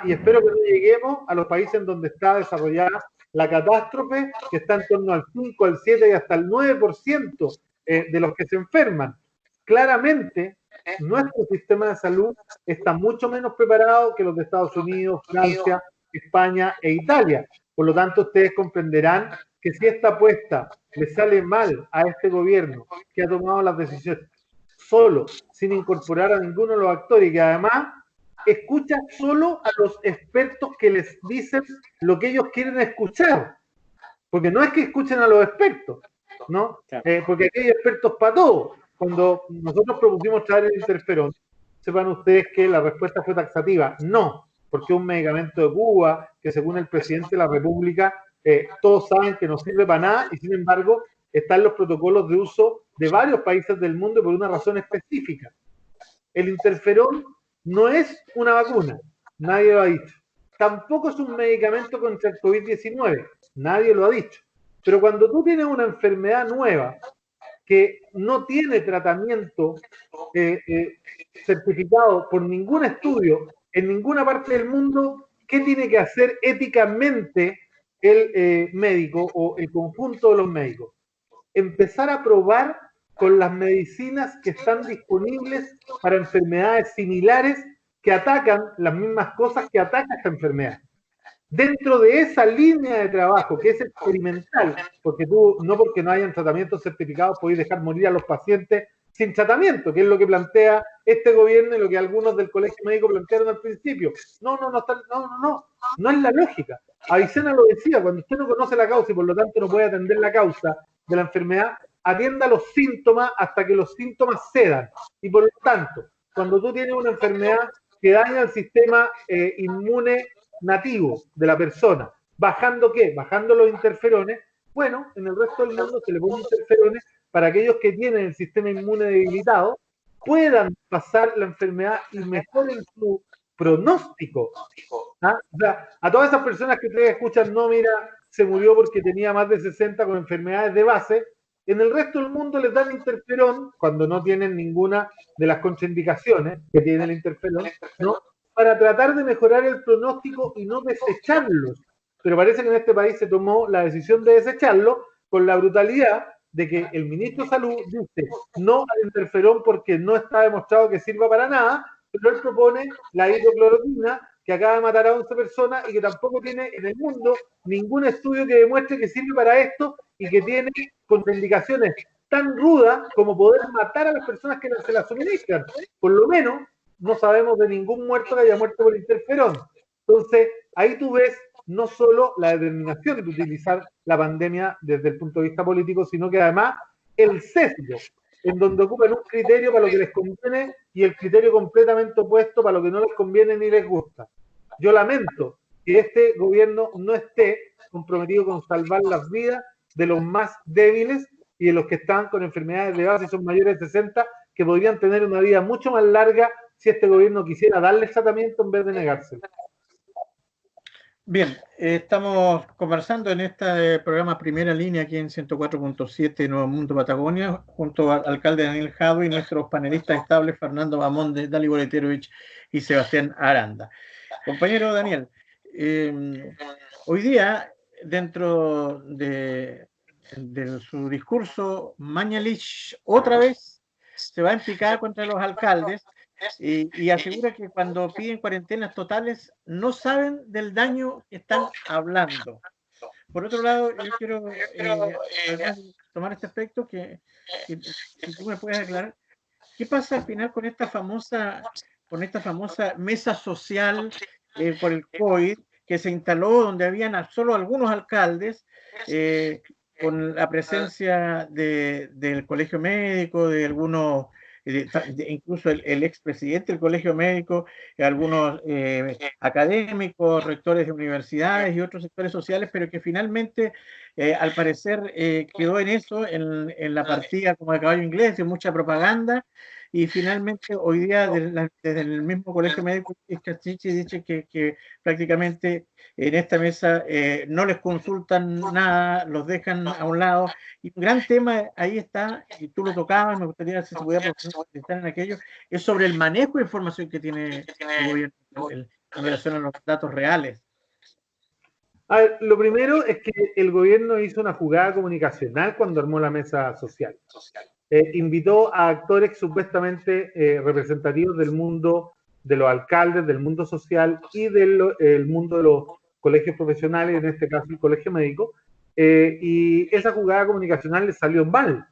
Y espero que no lleguemos a los países en donde está desarrollada la catástrofe, que está en torno al 5, al 7 y hasta el 9% de los que se enferman. Claramente, nuestro sistema de salud está mucho menos preparado que los de Estados Unidos, Francia, España e Italia. Por lo tanto, ustedes comprenderán que si esta apuesta le sale mal a este gobierno que ha tomado las decisiones solo, sin incorporar a ninguno de los actores y que además escucha solo a los expertos que les dicen lo que ellos quieren escuchar. Porque no es que escuchen a los expertos, ¿no? Porque aquí hay expertos para todo. Cuando nosotros propusimos traer el interferón, sepan ustedes que la respuesta fue taxativa. No, porque es un medicamento de Cuba que según el presidente de la República todos saben que no sirve para nada y sin embargo están los protocolos de uso de varios países del mundo por una razón específica. El interferón no es una vacuna, nadie lo ha dicho. Tampoco es un medicamento contra el COVID-19, nadie lo ha dicho. Pero cuando tú tienes una enfermedad nueva que no tiene tratamiento certificado por ningún estudio en ninguna parte del mundo, ¿qué tiene que hacer éticamente el médico o el conjunto de los médicos? Empezar a probar con las medicinas que están disponibles para enfermedades similares que atacan las mismas cosas que ataca esta enfermedad. Dentro de esa línea de trabajo que es experimental, porque tú, no porque no hayan tratamientos certificados, podéis dejar morir a los pacientes sin tratamiento, que es lo que plantea este gobierno y lo que algunos del Colegio Médico plantearon al principio. No es la lógica. Avicena lo decía, cuando usted no conoce la causa y por lo tanto no puede atender la causa de la enfermedad, atienda los síntomas hasta que los síntomas cedan. Y por lo tanto, cuando tú tienes una enfermedad que daña el sistema inmune nativo de la persona, ¿bajando qué? Bajando los interferones. Bueno, en el resto del mundo se le ponen interferones para aquellos que tienen el sistema inmune debilitado puedan pasar la enfermedad y mejoren su pronóstico. O sea, a todas esas personas que ustedes escuchan, no, mira, se murió porque tenía más de 60 con enfermedades de base, en el resto del mundo les dan interferón cuando no tienen ninguna de las contraindicaciones que tiene el interferón, ¿no? Para tratar de mejorar el pronóstico y no desecharlos. Pero parece que en este país se tomó la decisión de desecharlo con la brutalidad de que el ministro de Salud dice no al interferón porque no está demostrado que sirva para nada, pero él propone la hidrocloroquina que acaba de matar a 11 personas y que tampoco tiene en el mundo ningún estudio que demuestre que sirve para esto y que tiene contraindicaciones tan rudas como poder matar a las personas que se la suministran. Por lo menos no sabemos de ningún muerto que haya muerto por interferón. Entonces, ahí tú ves no solo la determinación de utilizar la pandemia desde el punto de vista político, sino que además el sesgo, en donde ocupan un criterio para lo que les conviene y el criterio completamente opuesto para lo que no les conviene ni les gusta. Yo lamento que este gobierno no esté comprometido con salvar las vidas de los más débiles y de los que están con enfermedades de base y son mayores de 60, que podrían tener una vida mucho más larga si este gobierno quisiera darles tratamiento en vez de negárselo. Bien, estamos conversando en este programa Primera Línea aquí en 104.7 Nuevo Mundo Patagonia, junto al alcalde Daniel Jadwe y nuestros panelistas estables Fernando Bamonde, Dali Boleterovich y Sebastián Aranda. Compañero Daniel, hoy día, dentro de su discurso, Mañalich otra vez se va en picada contra los alcaldes y asegura que cuando piden cuarentenas totales no saben del daño que están hablando. Por otro lado, yo quiero tomar este aspecto que si tú me puedes aclarar, ¿qué pasa al final con esta famosa mesa social por el COVID que se instaló donde habían solo algunos alcaldes, con la presencia del colegio médico, de algunos, incluso el expresidente del colegio médico, algunos académicos, rectores de universidades y otros sectores sociales, pero que finalmente, al parecer, quedó en eso, en la partida como de caballo inglés, en mucha propaganda. Y finalmente, hoy día, desde el mismo colegio médico, Cachichi dice que prácticamente en esta mesa no les consultan nada, los dejan a un lado. Y un gran tema ahí está, y tú lo tocabas, me gustaría si se pudiera profundizar en aquello, es sobre el manejo de información que tiene el gobierno en relación a los datos reales. A ver, lo primero es que el gobierno hizo una jugada comunicacional cuando armó la mesa social. Invitó a actores supuestamente representativos del mundo de los alcaldes, del mundo social y del mundo de los colegios profesionales, en este caso el colegio médico, y esa jugada comunicacional le salió mal,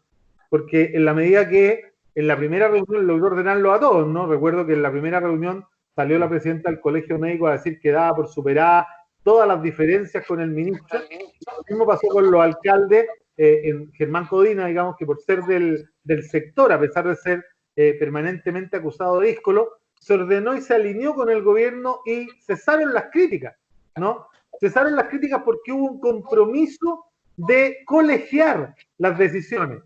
porque en la medida que en la primera reunión logró ordenarlo a todos, ¿no? Recuerdo que en la primera reunión salió la presidenta del colegio médico a decir que daba por superada todas las diferencias con el ministro. Lo mismo pasó con los alcaldes, en Germán Codina, digamos que por ser del sector, a pesar de ser permanentemente acusado de díscolo, se ordenó y se alineó con el gobierno y cesaron las críticas, ¿no? Cesaron las críticas porque hubo un compromiso de colegiar las decisiones.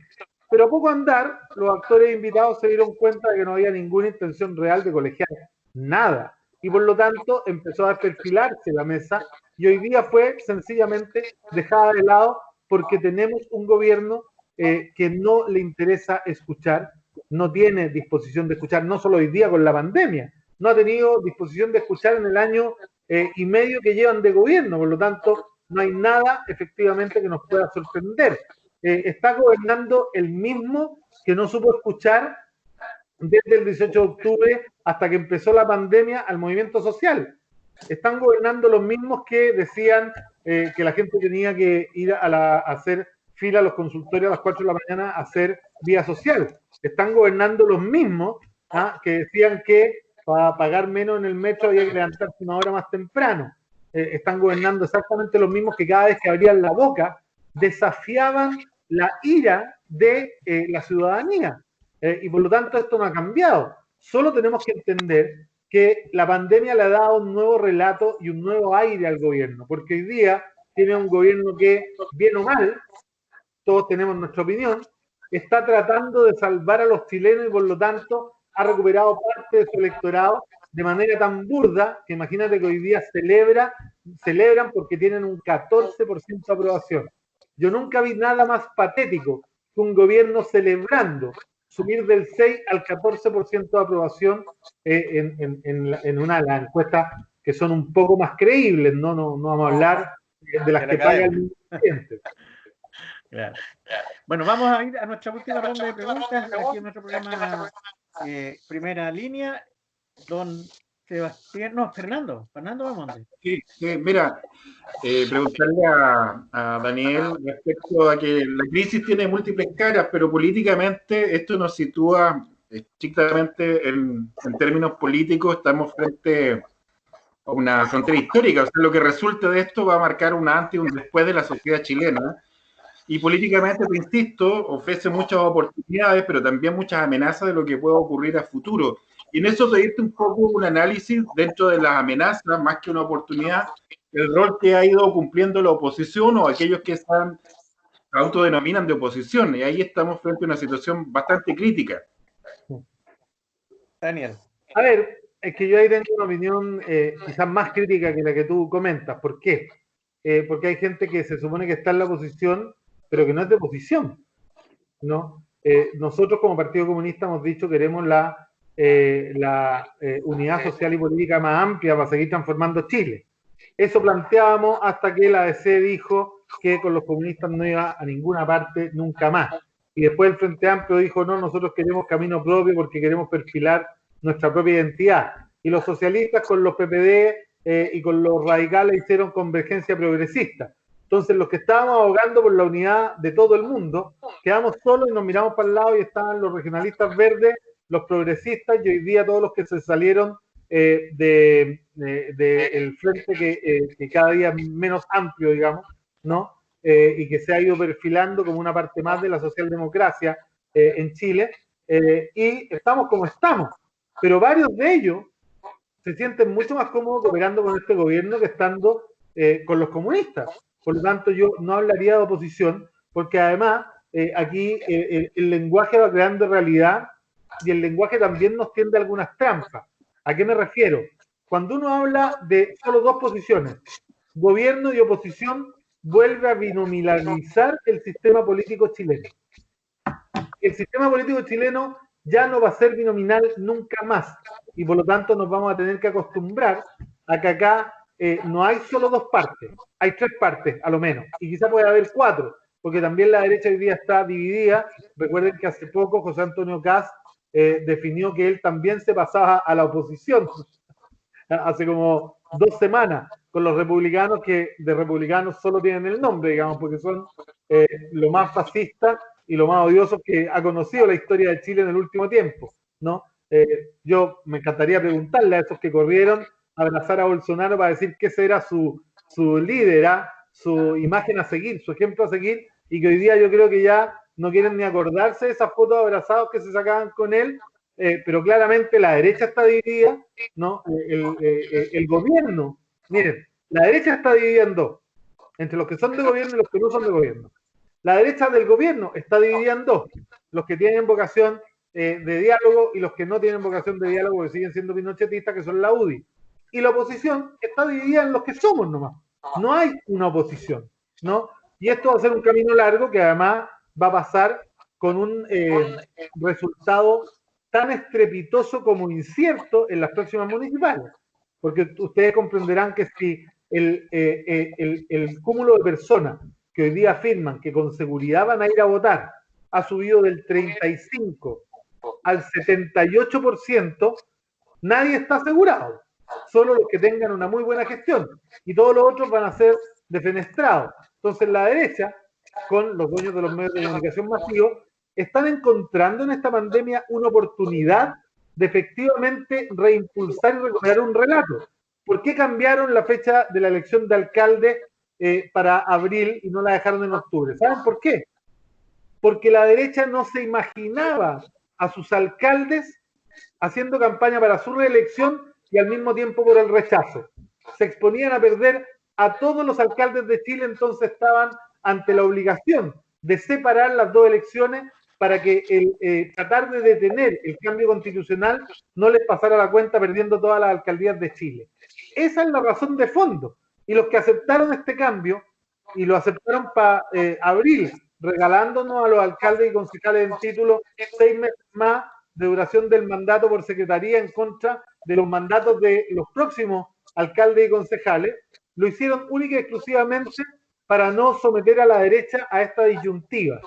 Pero a poco andar, los actores invitados se dieron cuenta de que no había ninguna intención real de colegiar nada. Y por lo tanto empezó a perfilarse la mesa y hoy día fue sencillamente dejada de lado porque tenemos un gobierno que no le interesa escuchar, no tiene disposición de escuchar, no solo hoy día con la pandemia, no ha tenido disposición de escuchar en el año y medio que llevan de gobierno, por lo tanto no hay nada efectivamente que nos pueda sorprender. Está gobernando el mismo que no supo escuchar desde el 18 de octubre hasta que empezó la pandemia al movimiento social. Están gobernando los mismos que decían que la gente tenía que ir a hacer fila a los consultorios a las 4 de la mañana a hacer vía social. Están gobernando los mismos que decían que para pagar menos en el metro había que levantarse una hora más temprano. Están gobernando exactamente los mismos que cada vez que abrían la boca desafiaban la ira de la ciudadanía. Y por lo tanto esto no ha cambiado. Solo tenemos que entender que la pandemia le ha dado un nuevo relato y un nuevo aire al gobierno, porque hoy día tiene un gobierno que, bien o mal, todos tenemos nuestra opinión, está tratando de salvar a los chilenos y por lo tanto ha recuperado parte de su electorado de manera tan burda que imagínate que hoy día celebran porque tienen un 14% de aprobación. Yo nunca vi nada más patético que un gobierno celebrando subir del 6 al 14% de aprobación en una de las encuestas que son un poco más creíbles, no vamos a hablar de las que paga el presidente. Claro. Bueno, vamos a ir a nuestra última ronda de preguntas aquí en nuestro programa Primera Línea. Don Sebastián, no, Fernando Bamonde. Sí, mira, preguntarle a Daniel respecto a que la crisis tiene múltiples caras, pero políticamente esto nos sitúa estrictamente en términos políticos estamos frente a una frontera histórica. O sea, lo que resulte de esto va a marcar un antes y un después de la sociedad chilena. Y políticamente, te insisto, ofrece muchas oportunidades, pero también muchas amenazas de lo que pueda ocurrir a futuro. Y en eso pedirte un poco un análisis dentro de las amenazas, más que una oportunidad, el rol que ha ido cumpliendo la oposición o aquellos que se autodenominan de oposición. Y ahí estamos frente a una situación bastante crítica. Daniel. A ver, es que yo ahí tengo una opinión quizás más crítica que la que tú comentas. ¿Por qué? Porque hay gente que se supone que está en la oposición, pero que no es de oposición, ¿no? Nosotros como Partido Comunista hemos dicho que queremos la unidad social y política más amplia para seguir transformando Chile. Eso planteábamos hasta que la ADC dijo que con los comunistas no iba a ninguna parte nunca más. Y después el Frente Amplio dijo, no, nosotros queremos camino propio porque queremos perfilar nuestra propia identidad. Y los socialistas con los PPD y con los radicales hicieron convergencia progresista. Entonces los que estábamos abogando por la unidad de todo el mundo, quedamos solos y nos miramos para el lado y estaban los regionalistas verdes, los progresistas y hoy día todos los que se salieron del frente que cada día es menos amplio, digamos, ¿no? Y que se ha ido perfilando como una parte más de la socialdemocracia en Chile, y estamos como estamos, pero varios de ellos se sienten mucho más cómodos cooperando con este gobierno que estando con los comunistas. Por lo tanto, yo no hablaría de oposición, porque además aquí el lenguaje va creando realidad y el lenguaje también nos tiende a algunas trampas. ¿A qué me refiero? Cuando uno habla de solo dos posiciones, gobierno y oposición, vuelve a binominalizar el sistema político chileno. El sistema político chileno ya no va a ser binominal nunca más y por lo tanto nos vamos a tener que acostumbrar a que acá no hay solo dos partes, hay tres partes a lo menos, y quizá puede haber cuatro, porque también la derecha hoy día está dividida. Recuerden que hace poco José Antonio Kast definió que él también se pasaba a la oposición, hace como 2 semanas, con los republicanos, que de republicanos solo tienen el nombre, digamos, porque son lo más fascista y lo más odioso que ha conocido la historia de Chile en el último tiempo, ¿no? Yo me encantaría preguntarle a esos que corrieron a abrazar a Bolsonaro para decir qué será su líder, su imagen a seguir, su ejemplo a seguir, y que hoy día yo creo que ya no quieren ni acordarse de esas fotos abrazados que se sacaban con él, pero claramente la derecha está dividida, ¿no? El gobierno, miren, la derecha está dividida en dos, entre los que son de gobierno y los que no son de gobierno. La derecha del gobierno está dividida en dos, los que tienen vocación de diálogo y los que no tienen vocación de diálogo, que siguen siendo pinochetistas, que son la UDI. Y la oposición está dividida en los que somos nomás. No hay una oposición, ¿no? Y esto va a ser un camino largo que además va a pasar con un resultado tan estrepitoso como incierto en las próximas municipales. Porque ustedes comprenderán que si el cúmulo de personas que hoy día afirman que con seguridad van a ir a votar ha subido del 35 al 78%, nadie está asegurado. Solo los que tengan una muy buena gestión. Y todos los otros van a ser defenestrados. Entonces la derecha, con los dueños de los medios de comunicación masivos, están encontrando en esta pandemia una oportunidad de efectivamente reimpulsar y recuperar un relato. ¿Por qué cambiaron la fecha de la elección de alcalde para abril y no la dejaron en octubre? ¿Saben por qué? Porque la derecha no se imaginaba a sus alcaldes haciendo campaña para su reelección y al mismo tiempo por el rechazo. Se exponían a perder a todos los alcaldes de Chile, entonces estaban ante la obligación de separar las dos elecciones para que tratar de detener el cambio constitucional no les pasara la cuenta perdiendo todas las alcaldías de Chile. Esa es la razón de fondo. Y los que aceptaron este cambio, y lo aceptaron para abril, regalándonos a los alcaldes y concejales en título 6 meses más de duración del mandato por secretaría en contra de los mandatos de los próximos alcaldes y concejales, lo hicieron única y exclusivamente para no someter a la derecha a esta disyuntiva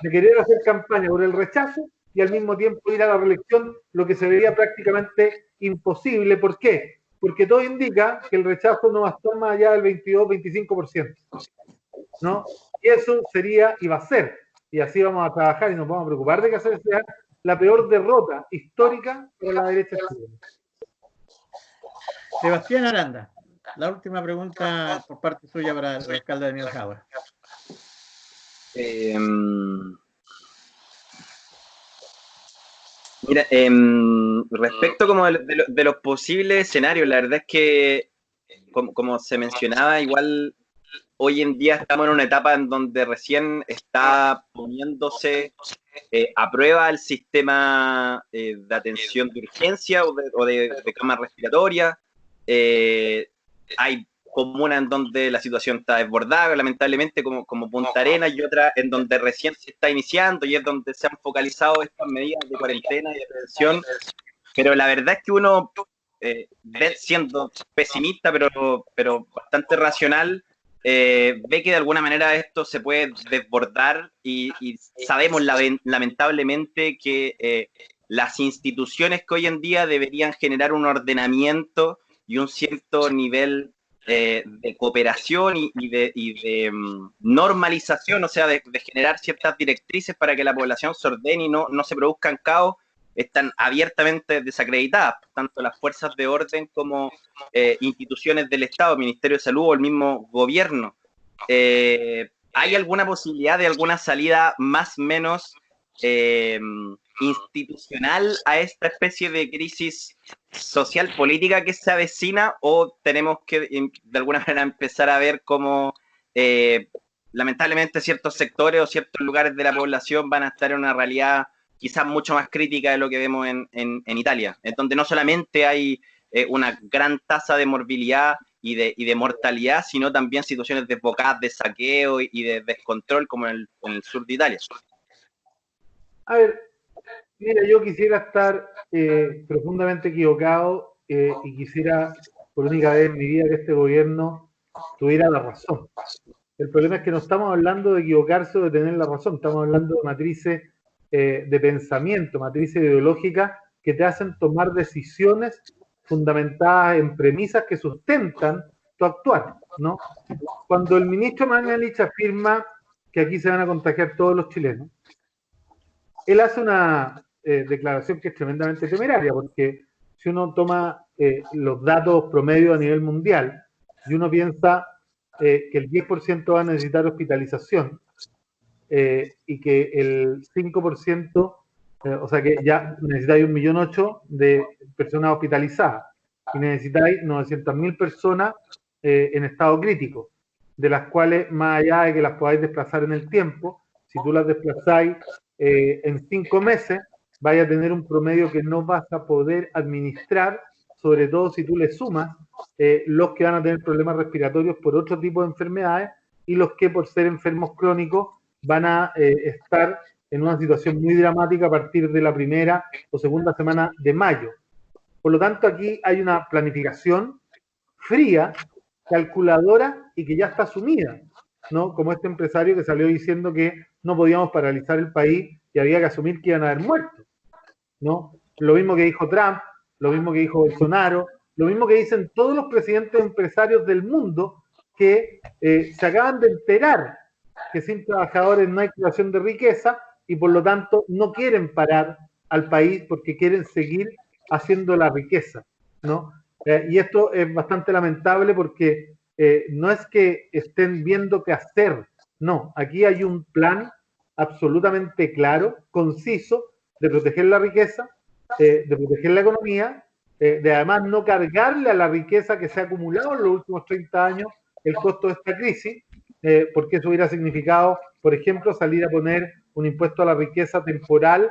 de querer hacer campaña por el rechazo y al mismo tiempo ir a la reelección, lo que se veía prácticamente imposible. ¿Por qué? Porque todo indica que el rechazo no va a estar más allá del 22-25%, ¿no? Y eso sería y va a ser, y así vamos a trabajar y nos vamos a preocupar de que así sea, la peor derrota histórica para la derecha chilena. Sebastián Aranda, la última pregunta por parte suya para el alcalde Daniel Jadwe. Mira, respecto como de los posibles escenarios, la verdad es que, como se mencionaba, igual hoy en día estamos en una etapa en donde recién está poniéndose a prueba el sistema de atención de urgencia o de cama respiratoria. Hay comunas en donde la situación está desbordada, lamentablemente, como Punta Arenas, y otras en donde recién se está iniciando y es donde se han focalizado estas medidas de cuarentena y de prevención. Pero la verdad es que uno, siendo pesimista, pero bastante racional, ve que de alguna manera esto se puede desbordar y sabemos lamentablemente que las instituciones que hoy en día deberían generar un ordenamiento y un cierto nivel de cooperación y de normalización, o sea, de generar ciertas directrices para que la población se ordene y no se produzcan caos, están abiertamente desacreditadas, tanto las fuerzas de orden como instituciones del Estado, Ministerio de Salud o el mismo gobierno. ¿Hay alguna posibilidad de alguna salida más o menos institucional a esta especie de crisis social política que se avecina, o tenemos que de alguna manera empezar a ver cómo lamentablemente ciertos sectores o ciertos lugares de la población van a estar en una realidad quizás mucho más crítica de lo que vemos en Italia, en donde no solamente hay una gran tasa de morbilidad y de mortalidad, sino también situaciones desbocadas de saqueo y de descontrol como en el sur de Italia? A ver, mira, yo quisiera estar profundamente equivocado y quisiera por única vez en mi vida que este gobierno tuviera la razón. El problema es que no estamos hablando de equivocarse o de tener la razón, estamos hablando de matrices de pensamiento, matrices ideológicas que te hacen tomar decisiones fundamentadas en premisas que sustentan tu actuar, ¿no? Cuando el ministro Mañalich afirma que aquí se van a contagiar todos los chilenos, él hace una declaración que es tremendamente temeraria, porque si uno toma los datos promedios a nivel mundial y uno piensa que el 10% va a necesitar hospitalización y que el 5%, o sea que ya necesitáis 1,8 millones de personas hospitalizadas y necesitáis 900.000 personas en estado crítico, de las cuales, más allá de que las podáis desplazar en el tiempo, si tú las desplazáis en 5 meses, vaya a tener un promedio que no vas a poder administrar, sobre todo si tú le sumas los que van a tener problemas respiratorios por otro tipo de enfermedades y los que por ser enfermos crónicos van a estar en una situación muy dramática a partir de la primera o segunda semana de mayo. Por lo tanto, aquí hay una planificación fría, calculadora y que ya está asumida, ¿no? Como este empresario que salió diciendo que no podíamos paralizar el país y había que asumir que iban a haber muertos, ¿no? Lo mismo que dijo Trump, lo mismo que dijo Bolsonaro, lo mismo que dicen todos los presidentes empresarios del mundo que se acaban de enterar que sin trabajadores no hay creación de riqueza y por lo tanto no quieren parar al país porque quieren seguir haciendo la riqueza, ¿no? Y esto es bastante lamentable porque no es que estén viendo qué hacer, no, aquí hay un plan absolutamente claro, conciso, de proteger la riqueza, de proteger la economía, de además no cargarle a la riqueza que se ha acumulado en los últimos 30 años el costo de esta crisis, porque eso hubiera significado, por ejemplo, salir a poner un impuesto a la riqueza temporal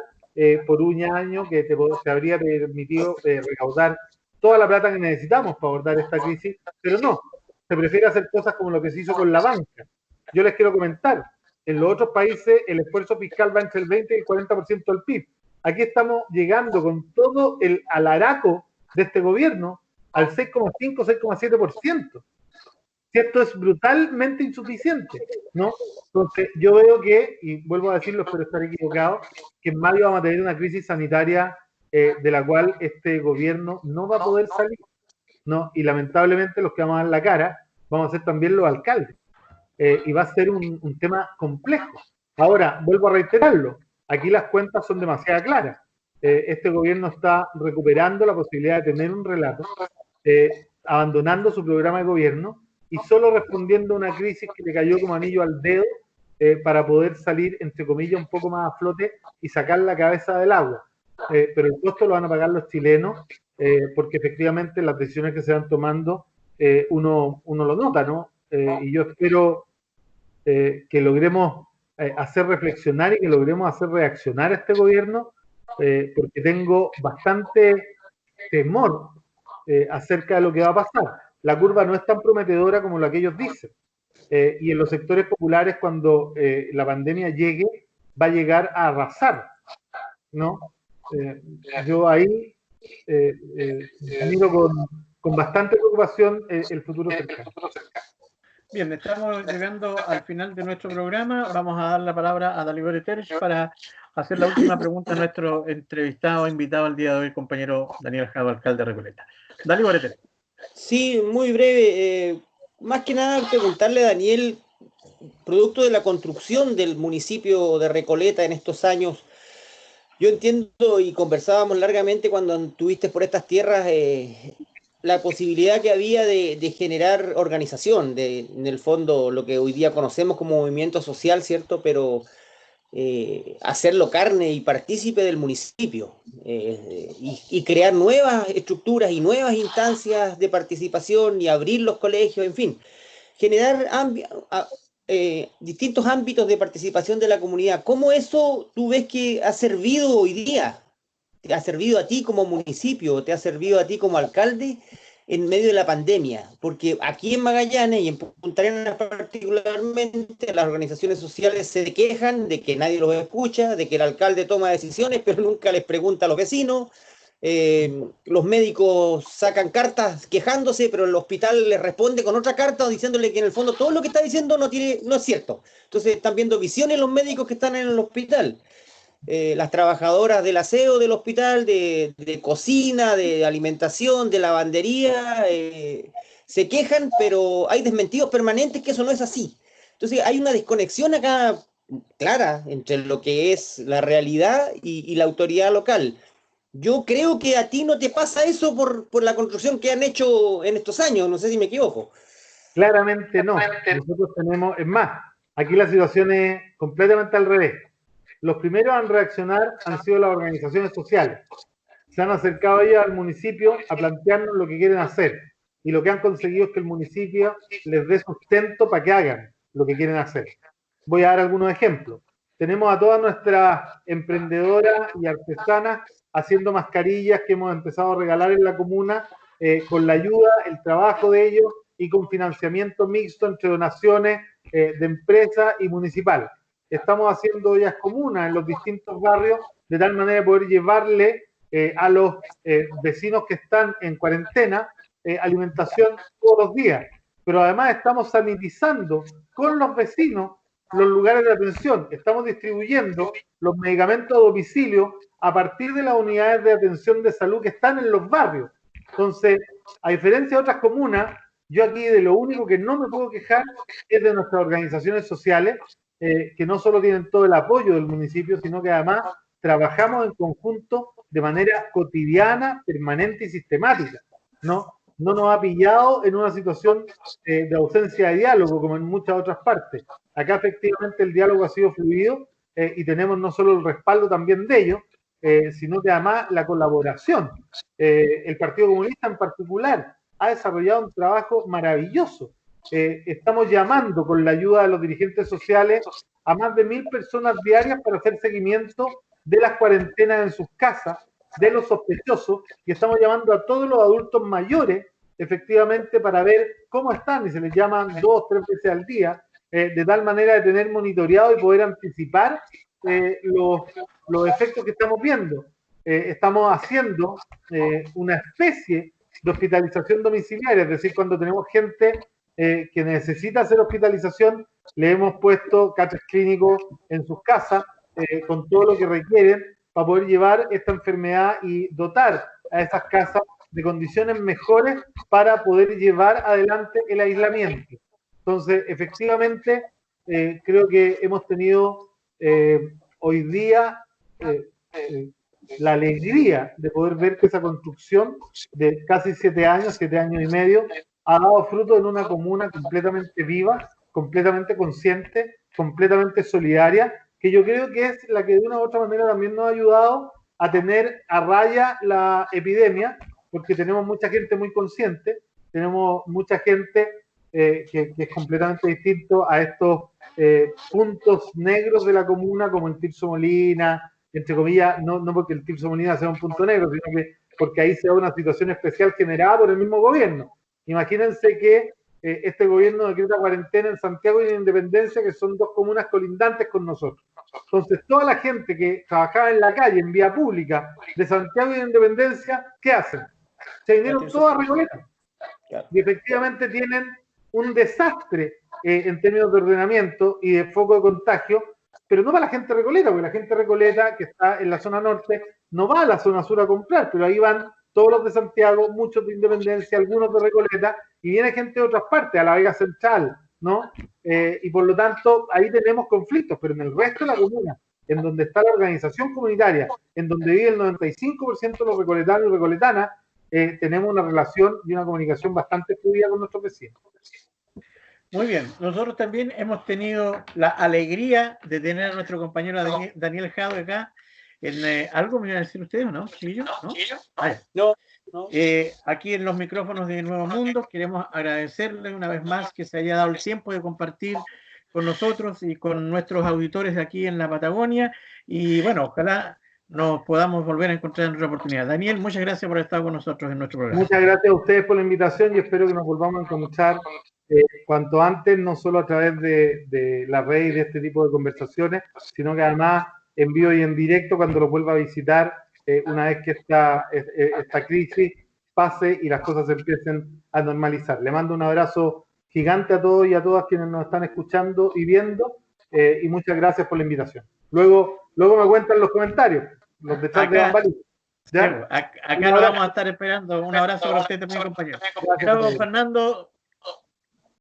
por un año que te habría permitido recaudar toda la plata que necesitamos para abordar esta crisis, pero no, se prefiere hacer cosas como lo que se hizo con la banca. Yo les quiero comentar, en los otros países el esfuerzo fiscal va entre el 20 y el 40% del PIB. Aquí estamos llegando con todo el alaraco de este gobierno al 6,5, 6,7%. Esto es brutalmente insuficiente, ¿no? Entonces, yo veo que, y vuelvo a decirlo, espero estar equivocado, que en mayo vamos a tener una crisis sanitaria de la cual este gobierno no va a poder salir, ¿no? Y lamentablemente los que vamos a dar la cara vamos a ser también los alcaldes. Y va a ser un tema complejo. Ahora, vuelvo a reiterarlo, aquí las cuentas son demasiado claras. este gobierno está recuperando la posibilidad de tener un relato, abandonando su programa de gobierno y solo respondiendo a una crisis que le cayó como anillo al dedo para poder salir, entre comillas, un poco más a flote y sacar la cabeza del agua. Pero el costo lo van a pagar los chilenos, porque efectivamente las decisiones que se van tomando uno lo nota, ¿no? Y yo espero que logremos hacer reflexionar y que logremos hacer reaccionar a este gobierno, porque tengo bastante temor acerca de lo que va a pasar. La curva no es tan prometedora como lo que ellos dicen. Y en los sectores populares, cuando la pandemia llegue, va a llegar a arrasar, ¿no? Yo ahí miro con bastante preocupación el futuro cercano. Bien, estamos llegando al final de nuestro programa. Vamos a dar la palabra a Dalibor Terch para hacer la última pregunta a nuestro entrevistado, invitado al día de hoy, el compañero Daniel Jado, alcalde de Recoleta. Dalibor Terch. Sí, muy breve. Más que nada preguntarle a Daniel, producto de la construcción del municipio de Recoleta en estos años, yo entiendo y conversábamos largamente cuando estuviste por estas tierras, la posibilidad que había de generar organización, en el fondo lo que hoy día conocemos como movimiento social, ¿cierto? Pero hacerlo carne y partícipe del municipio, y crear nuevas estructuras y nuevas instancias de participación y abrir los colegios, en fin, generar distintos ámbitos de participación de la comunidad. ¿Cómo eso tú ves que ha servido hoy día? ¿Te ha servido a ti como municipio? ¿Te ha servido a ti como alcalde en medio de la pandemia? Porque aquí en Magallanes y en Punta Arenas particularmente, las organizaciones sociales se quejan de que nadie los escucha, de que el alcalde toma decisiones, pero nunca les pregunta a los vecinos. Los médicos sacan cartas quejándose, pero el hospital les responde con otra carta diciéndole que en el fondo todo lo que está diciendo no es cierto. Entonces están viendo visiones los médicos que están en el hospital. Las trabajadoras del aseo del hospital, de cocina, de alimentación, de lavandería, se quejan, pero hay desmentidos permanentes que eso no es así. Entonces hay una desconexión acá clara entre lo que es la realidad y la autoridad local. Yo creo que a ti no te pasa eso por la construcción que han hecho en estos años, no sé si me equivoco. Claramente no. Nosotros tenemos, es más, aquí la situación es completamente al revés. Los primeros en reaccionar han sido las organizaciones sociales. Se han acercado ellos al municipio a plantearnos lo que quieren hacer. Y lo que han conseguido es que el municipio les dé sustento para que hagan lo que quieren hacer. Voy a dar algunos ejemplos. Tenemos a todas nuestras emprendedoras y artesanas haciendo mascarillas que hemos empezado a regalar en la comuna, con la ayuda, el trabajo de ellos y con financiamiento mixto entre donaciones de empresas y municipal. Estamos haciendo ollas comunas en los distintos barrios de tal manera de poder llevarle a los vecinos que están en cuarentena alimentación todos los días. Pero además estamos sanitizando con los vecinos los lugares de atención. Estamos distribuyendo los medicamentos a domicilio a partir de las unidades de atención de salud que están en los barrios. Entonces, a diferencia de otras comunas, yo aquí de lo único que no me puedo quejar es de nuestras organizaciones sociales, que no solo tienen todo el apoyo del municipio, sino que además trabajamos en conjunto de manera cotidiana, permanente y sistemática. No nos ha pillado en una situación de ausencia de diálogo, como en muchas otras partes. Acá efectivamente el diálogo ha sido fluido, y tenemos no solo el respaldo también de ellos, sino que además la colaboración. El Partido Comunista en particular ha desarrollado un trabajo maravilloso. Estamos llamando con la ayuda de los dirigentes sociales a más de 1000 personas diarias para hacer seguimiento de las cuarentenas en sus casas, de los sospechosos, y estamos llamando a todos los adultos mayores, efectivamente, para ver cómo están, y se les llaman 2 o 3 veces al día, de tal manera de tener monitoreado y poder anticipar los efectos que estamos viendo. Estamos haciendo una especie de hospitalización domiciliaria, es decir, cuando tenemos gente que necesita hacer hospitalización, le hemos puesto catres clínicos en sus casas, con todo lo que requieren para poder llevar esta enfermedad y dotar a esas casas de condiciones mejores para poder llevar adelante el aislamiento. Entonces, efectivamente, creo que hemos tenido hoy día la alegría de poder ver que esa construcción de casi 7 años y medio, ha dado fruto en una comuna completamente viva, completamente consciente, completamente solidaria, que yo creo que es la que de una u otra manera también nos ha ayudado a tener a raya la epidemia, porque tenemos mucha gente muy consciente, tenemos mucha gente que es completamente distinto a estos puntos negros de la comuna, como el Tirso Molina, entre comillas, no porque el Tirso Molina sea un punto negro, sino que porque ahí se da una situación especial generada por el mismo gobierno. Imagínense que este gobierno decreta cuarentena en Santiago y en Independencia, que son dos comunas colindantes con nosotros. Entonces, toda la gente que trabajaba en la calle, en vía pública, de Santiago y de Independencia, ¿qué hacen? Se vinieron todos a Recoleta. Y efectivamente tienen un desastre en términos de ordenamiento y de foco de contagio, pero no para la gente de Recoleta, porque la gente de Recoleta, que está en la zona norte, no va a la zona sur a comprar, pero ahí van todos los de Santiago, muchos de Independencia, algunos de Recoleta, y viene gente de otras partes, a la Vega Central, ¿no? Y por lo tanto, ahí tenemos conflictos, pero en el resto de la comuna, en donde está la organización comunitaria, en donde vive el 95% de los recoletanos y recoletanas, tenemos una relación y una comunicación bastante fluida con nuestros vecinos. Muy bien, nosotros también hemos tenido la alegría de tener a nuestro compañero Daniel Jadwe acá. ¿Algo me iban a decir ustedes, no, chiquillos? ¿No? No. Aquí en los micrófonos de Nuevo Mundo queremos agradecerle una vez más que se haya dado el tiempo de compartir con nosotros y con nuestros auditores de aquí en la Patagonia, y bueno, ojalá nos podamos volver a encontrar en otra oportunidad. Daniel, muchas gracias por estar con nosotros en nuestro programa. Muchas gracias a ustedes por la invitación y espero que nos volvamos a encontrar cuanto antes, no solo a través de la red y de este tipo de conversaciones, sino que además en vivo y en directo cuando los vuelva a visitar, una vez que esta crisis pase y las cosas se empiecen a normalizar. Le mando un abrazo gigante a todos y a todas quienes nos están escuchando y viendo, y muchas gracias por la invitación. Luego me cuentan los comentarios, los detalles de bambalinas. Acá lo vamos a estar esperando. Un abrazo para usted también, compañero. Chao, Fernando.